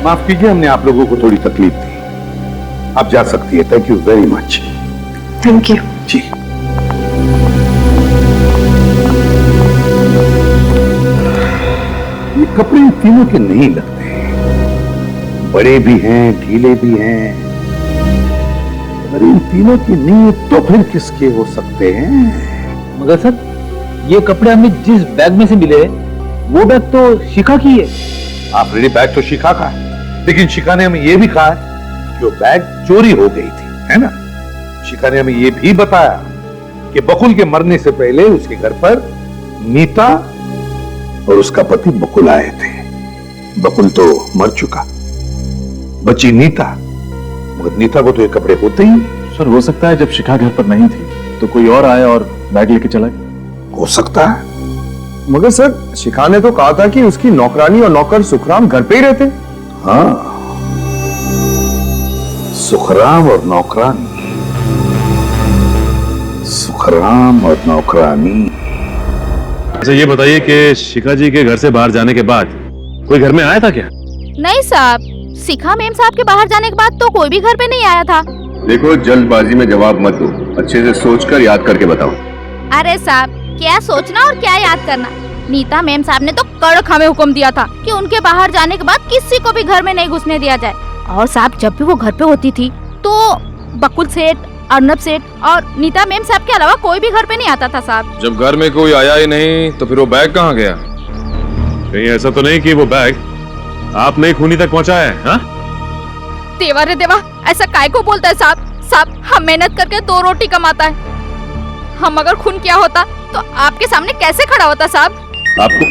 माफ कीजिए, हमने आप लोगों को थोड़ी तकलीफ दी। आप जा सकती है। Thank you very much. Thank you ji. ये कपड़े इन तीनों के नहीं लगते, बड़े भी हैं, ढीले भी हैं। अगर इन तीनों की नहीं तो फिर किसके हो सकते हैं? मगर सर, ये कपड़े हमें जिस बैग में से मिले वो बैग तो शिखा की है। ऑलरेडी बैग तो शिखा का है, लेकिन शिखा ने हमें यह भी कहा है कि वो बैग चोरी हो गई थी, है ना? शिखा ने हमें यह भी बताया कि बकुल के मरने से पहले उसके घर पर नीता और उसका पति बकुल आए थे। बकुल तो मर चुका, बची नीता। मगर नीता को तो ये कपड़े होते ही सर हो सकता है जब शिखा घर पर नहीं थी तो कोई और आया और बैग लेके चला गया। हो सकता है, मगर सर शिखा ने तो कहा था कि उसकी नौकरानी और नौकर सुखराम घर पे ही रहते। हाँ, सुखराम और नौकरानी, सुखराम और नौकरानी। अच्छा ये बताइए कि शिखा जी के घर से बाहर जाने के बाद कोई घर में आया था क्या? नहीं साहब, शिखा मैम साहब के बाहर जाने के बाद तो कोई भी घर पे नहीं आया था। देखो जल्दबाजी में जवाब मत दो, अच्छे से सोचकर याद करके बताओ। अरे साहब, क्या सोचना और क्या याद करना। नीता मैम साहब ने तो कड़क हमें हुक्म दिया था कि उनके बाहर जाने के बाद किसी को भी घर में नहीं घुसने दिया जाए। और साहब जब भी वो घर पे होती थी तो बकुल सेठ, अर्नब सेठ और नीता मैम साहब के अलावा कोई भी घर पे नहीं आता था साहब। जब घर में कोई आया ही नहीं तो फिर वो बैग कहाँ गया? कहीं ऐसा तो नहीं कि वो बैग आपने ही खूनी तक पहुँचाया है? हाँ? देवा रे देवा, ऐसा काय को बोलता है साहब? साहब हम मेहनत करके 2 रोटी कमाता है, हम अगर खून किया होता तो आपके सामने कैसे खड़ा होता साहब? आपको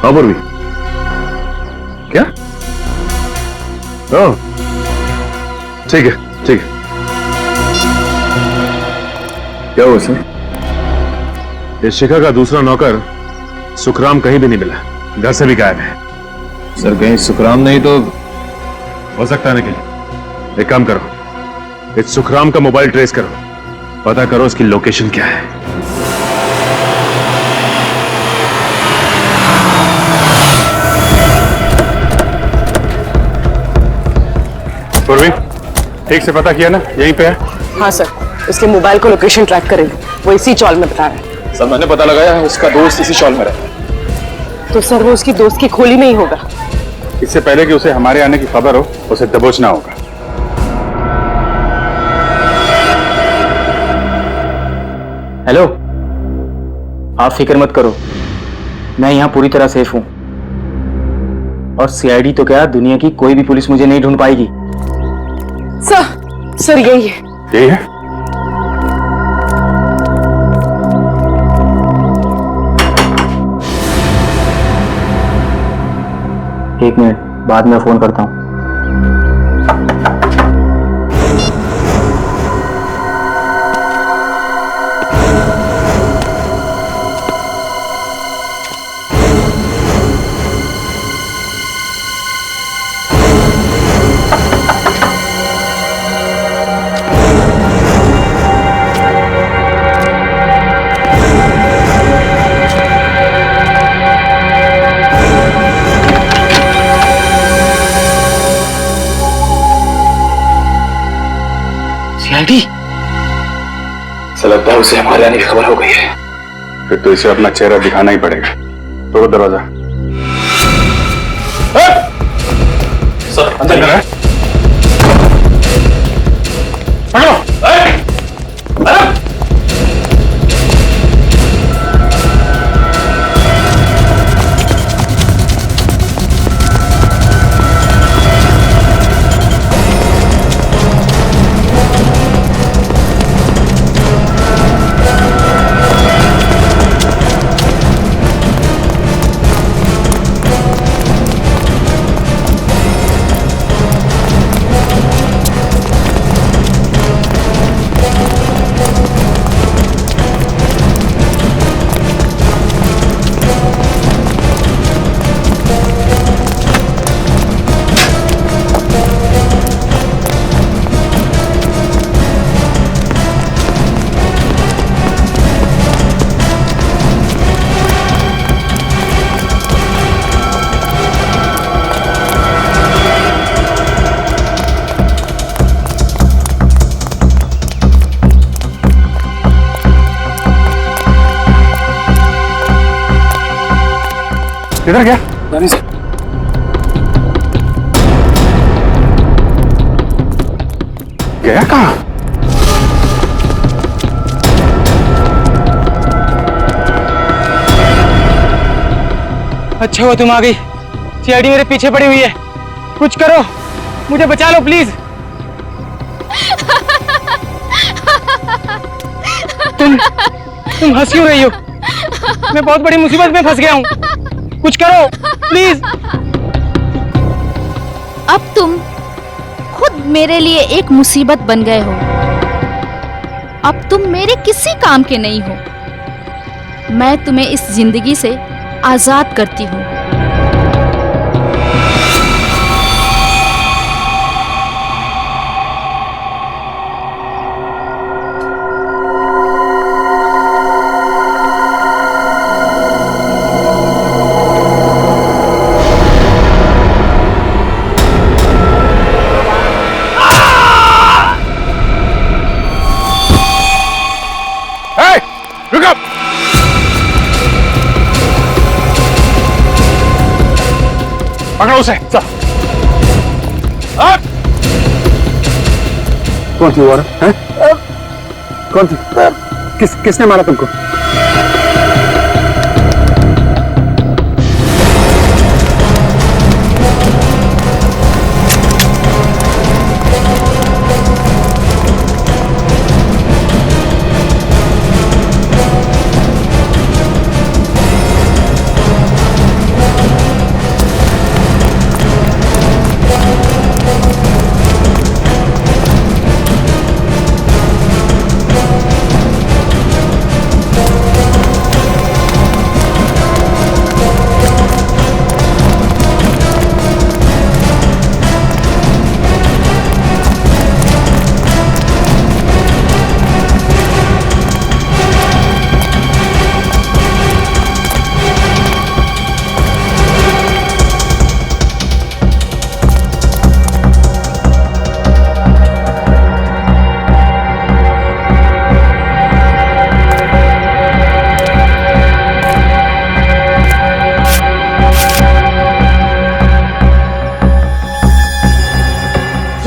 खबर भी क्या? ओह ठीक है ठीक है। क्या हुआ सर? ये शिखा का दूसरा नौकर सुखराम कहीं भी नहीं मिला, घर से भी गायब है। सर कहीं सुखराम नहीं तो हो सकता है ना? कि एक काम करो, इस सुखराम का मोबाइल ट्रेस करो, पता करो उसकी लोकेशन क्या है। पूर्वी ठीक से पता किया ना, यहीं पे है? हाँ सर, उसके मोबाइल को लोकेशन ट्रैक करेंगे, वो इसी चौल में बता रहा है। सर मैंने पता लगाया है, उसका दोस्त इसी चौल में रहता है। तो सर वो उसकी दोस्त की खोली में ही होगा। इससे पहले कि उसे हमारे आने की खबर हो, उसे दबोचना होगा। हेलो, आप फिक्र मत करो, मैं यहाँ पूरी तरह सेफ हूँ। और सीआईडी तो क्या, दुनिया की कोई भी पुलिस मुझे नहीं ढूंढ पाएगी। सर यही है। यही है? एक मिनट, बाद में फोन करता हूँ। ऐसा लगता है उसे हमारे आने की खबर हो गई है। फिर तो इसे अपना चेहरा दिखाना ही पड़ेगा। तोड़ो दरवाजा। सर अंदर है। किधर गया? जाने से। गया कहाँ? अच्छा हुआ तुम आ गई। सीआईडी मेरे पीछे पड़ी हुई है, कुछ करो, मुझे बचा लो प्लीज। तुम हंस क्यों रही हो? मैं बहुत बड़ी मुसीबत में फंस गया हूँ, कुछ करो प्लीज। अब तुम खुद मेरे लिए एक मुसीबत बन गए हो। अब तुम मेरे किसी काम के नहीं हो। मैं तुम्हें इस जिंदगी से आजाद करती हूँ। पकड़ो उसे। चल। कौन थी वो औरत? हैं? कौन थी? किसने मारा तुमको?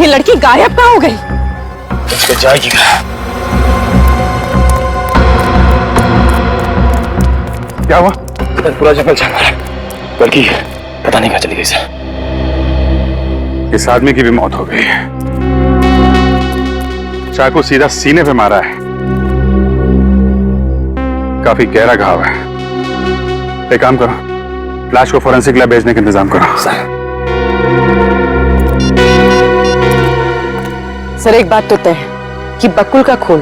लड़की गायब कहाँ हो गई? बच जाएगी। क्या हुआ? पूरा जंगल छान मारा। लड़की पता नहीं कहाँ चली गई सर। इस आदमी की भी मौत हो गई है। चाकू सीधा सीने पे मारा है। काफी गहरा घाव है। एक काम करो, लाश को फोरेंसिक लैब भेजने का इंतजाम करो। सर एक बात तो तय है कि बकुल का खून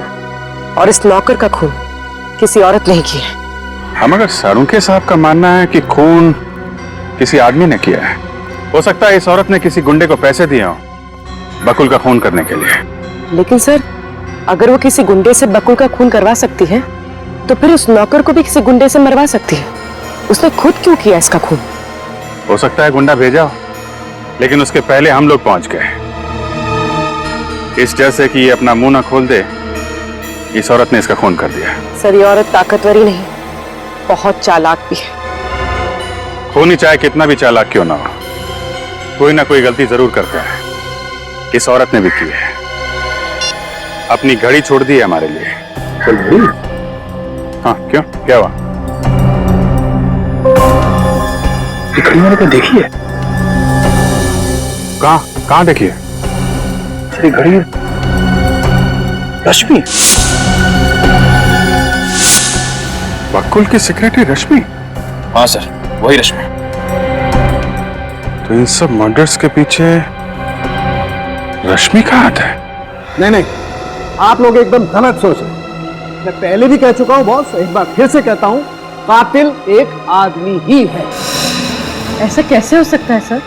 और इस नौकर का खून किसी औरत ने किया है। हम अगर सारुंके साहब का मानना है कि खून किसी आदमी ने किया है, हो सकता है इस औरत ने किसी गुंडे को पैसे दिए हो बकुल का खून करने के लिए। लेकिन सर अगर वो किसी गुंडे से बकुल का खून करवा सकती है तो फिर उस नौकर को भी किसी गुंडे से मरवा सकती है। उसने खुद क्यों किया इसका खून? हो सकता है गुंडा भेजा हो, लेकिन उसके पहले हम लोग पहुंच गए। इस डर से कि ये अपना मुंह ना खोल दे, इस औरत ने इसका खून कर दिया। सर ये औरत ताकतवर ही नहीं, बहुत चालाक भी है। खूनी चाहे कितना भी चालाक क्यों ना हो, कोई ना कोई गलती जरूर करता है। इस औरत ने भी की है। अपनी घड़ी छोड़ दी है हमारे लिए। चल घड़ी? हाँ क्यों, क्या हुआ? घड़ी मैंने कहीं देखी है। कहाँ देखी है? घड़ी रश्मि। बकुल की सेक्रेटरी रश्मि? हाँ सर, वही रश्मि। तो इन सब मर्डर्स के पीछे रश्मि का हाथ है? नहीं, आप लोग एकदम गलत सोच रहे हैं। मैं पहले भी कह चुका हूं बॉस, एक बार फिर से कहता हूं, कातिल एक आदमी ही है। ऐसा कैसे हो सकता है सर?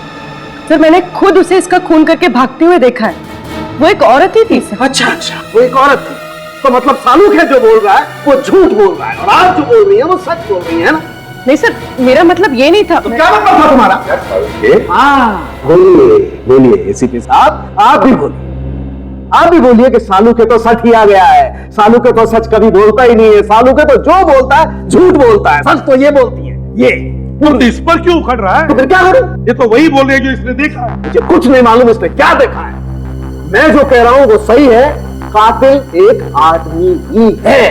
सर मैंने खुद उसे इसका खून करके भागते हुए देखा है। वो एक औरत ही थी सर। अच्छा, वो एक औरत थी तो मतलब सालूक है जो बोल रहा है वो झूठ बोल रहा है और आप जो बोल रही है वो सच बोल रही है ना? नहीं सर, मेरा मतलब ये नहीं था। तो क्या मतलब था तुम्हारा? हाँ बोलिए एसीपी साहब, आप भी बोलिए। आप भी बोलिए कि सालू के तो सच ही आ गया है। सालू के तो सच कभी बोलता ही नहीं है। सालू के तो जो बोलता है झूठ बोलता है, सच तो ये बोलती है। ये तुम इस पर क्यों उखड़ रहा है? तो फिर क्या करूं? ये तो वही बोल रही है जो इसने देखा है। मुझे कुछ नहीं मालूम इसने क्या देखा है। मैं जो कह रहा हूं वो सही है, कातिल एक आदमी ही है।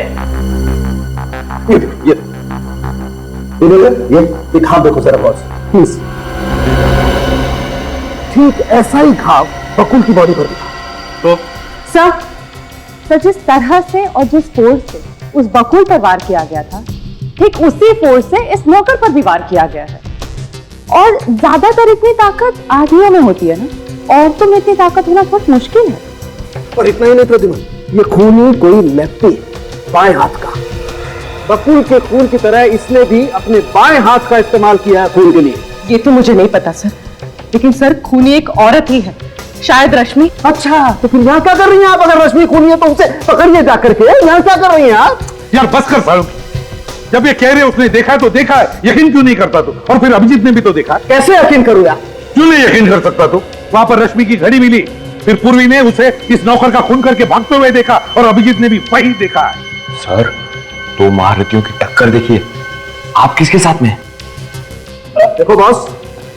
ये दिखा देखो जरा बॉस प्लीज। ठीक ऐसा ही घाव बकुल की बॉडी पर दिखा। तो सर जिस तरह से और जिस फोर्स से उस बकुल पर वार किया गया था, ठीक उसी फोर्स से इस नौकर पर भी वार किया गया है। और ज्यादातर इतनी ताकत आदमियों में होती है ना, औरतों में इतनी ताकत होना बहुत मुश्किल है। और इतना ही नहीं प्रतिमा, ये खून ही कोई लेफ्टी बाएं हाथ का। बकुल के खून की तरह इसने भी अपने बाएं हाथ का इस्तेमाल किया है खून के लिए। ये तो मुझे नहीं पता सर, लेकिन सर खूनी एक औरत ही है, शायद रश्मि। अच्छा, तो फिर यहाँ क्या कर रही हैं आप? अगर रश्मि खूनी है तो उसे पकड़िए जाकर के। यहाँ क्या कर रही हैं आप? यार बस कर साहब, जब ये कह रहे उसने देखा है तो देखा है, यकीन क्यों नहीं करता तू? और फिर अभिजीत ने भी तो देखा। कैसे यकीन करूं यार? क्यों नहीं यकीन कर सकता तू? वहां पर रश्मि की घड़ी मिली, फिर पूर्वी ने उसे इस नौकर का खून करके भागते हुए देखा और अभिजीत ने भी वही देखा है। सर, दो महारथियों की टक्कर देखिए, आप किसके साथ में हैं? देखो बॉस,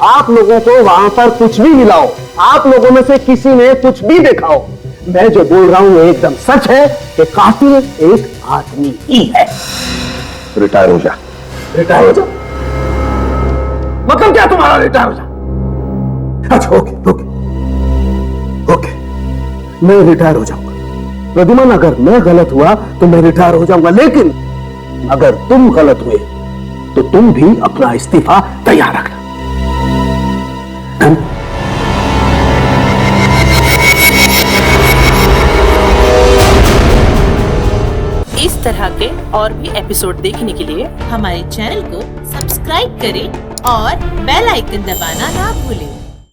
आप लोगों को वहां पर कुछ भी मिला हो, आप लोगों में से किसी ने कुछ भी देखा हो, मैं जो बोल रहा हूं वो एकदम सच है कि कातिल एक आदमी ही है। रिटायर हो जा। रिटायर हो जा? मतलब क्या तुम्हारा रिटायर हो जा? अच्छा ओके ओके ओके, मैं रिटायर हो जाऊंगा। प्रद्युमन, अगर मैं गलत हुआ तो मैं रिटायर हो जाऊंगा, लेकिन अगर तुम गलत हुए तो तुम भी अपना इस्तीफा तैयार रखना। इस तरह के और भी एपिसोड देखने के लिए हमारे चैनल को सब्सक्राइब करें और बेल आइकन दबाना ना भूलें।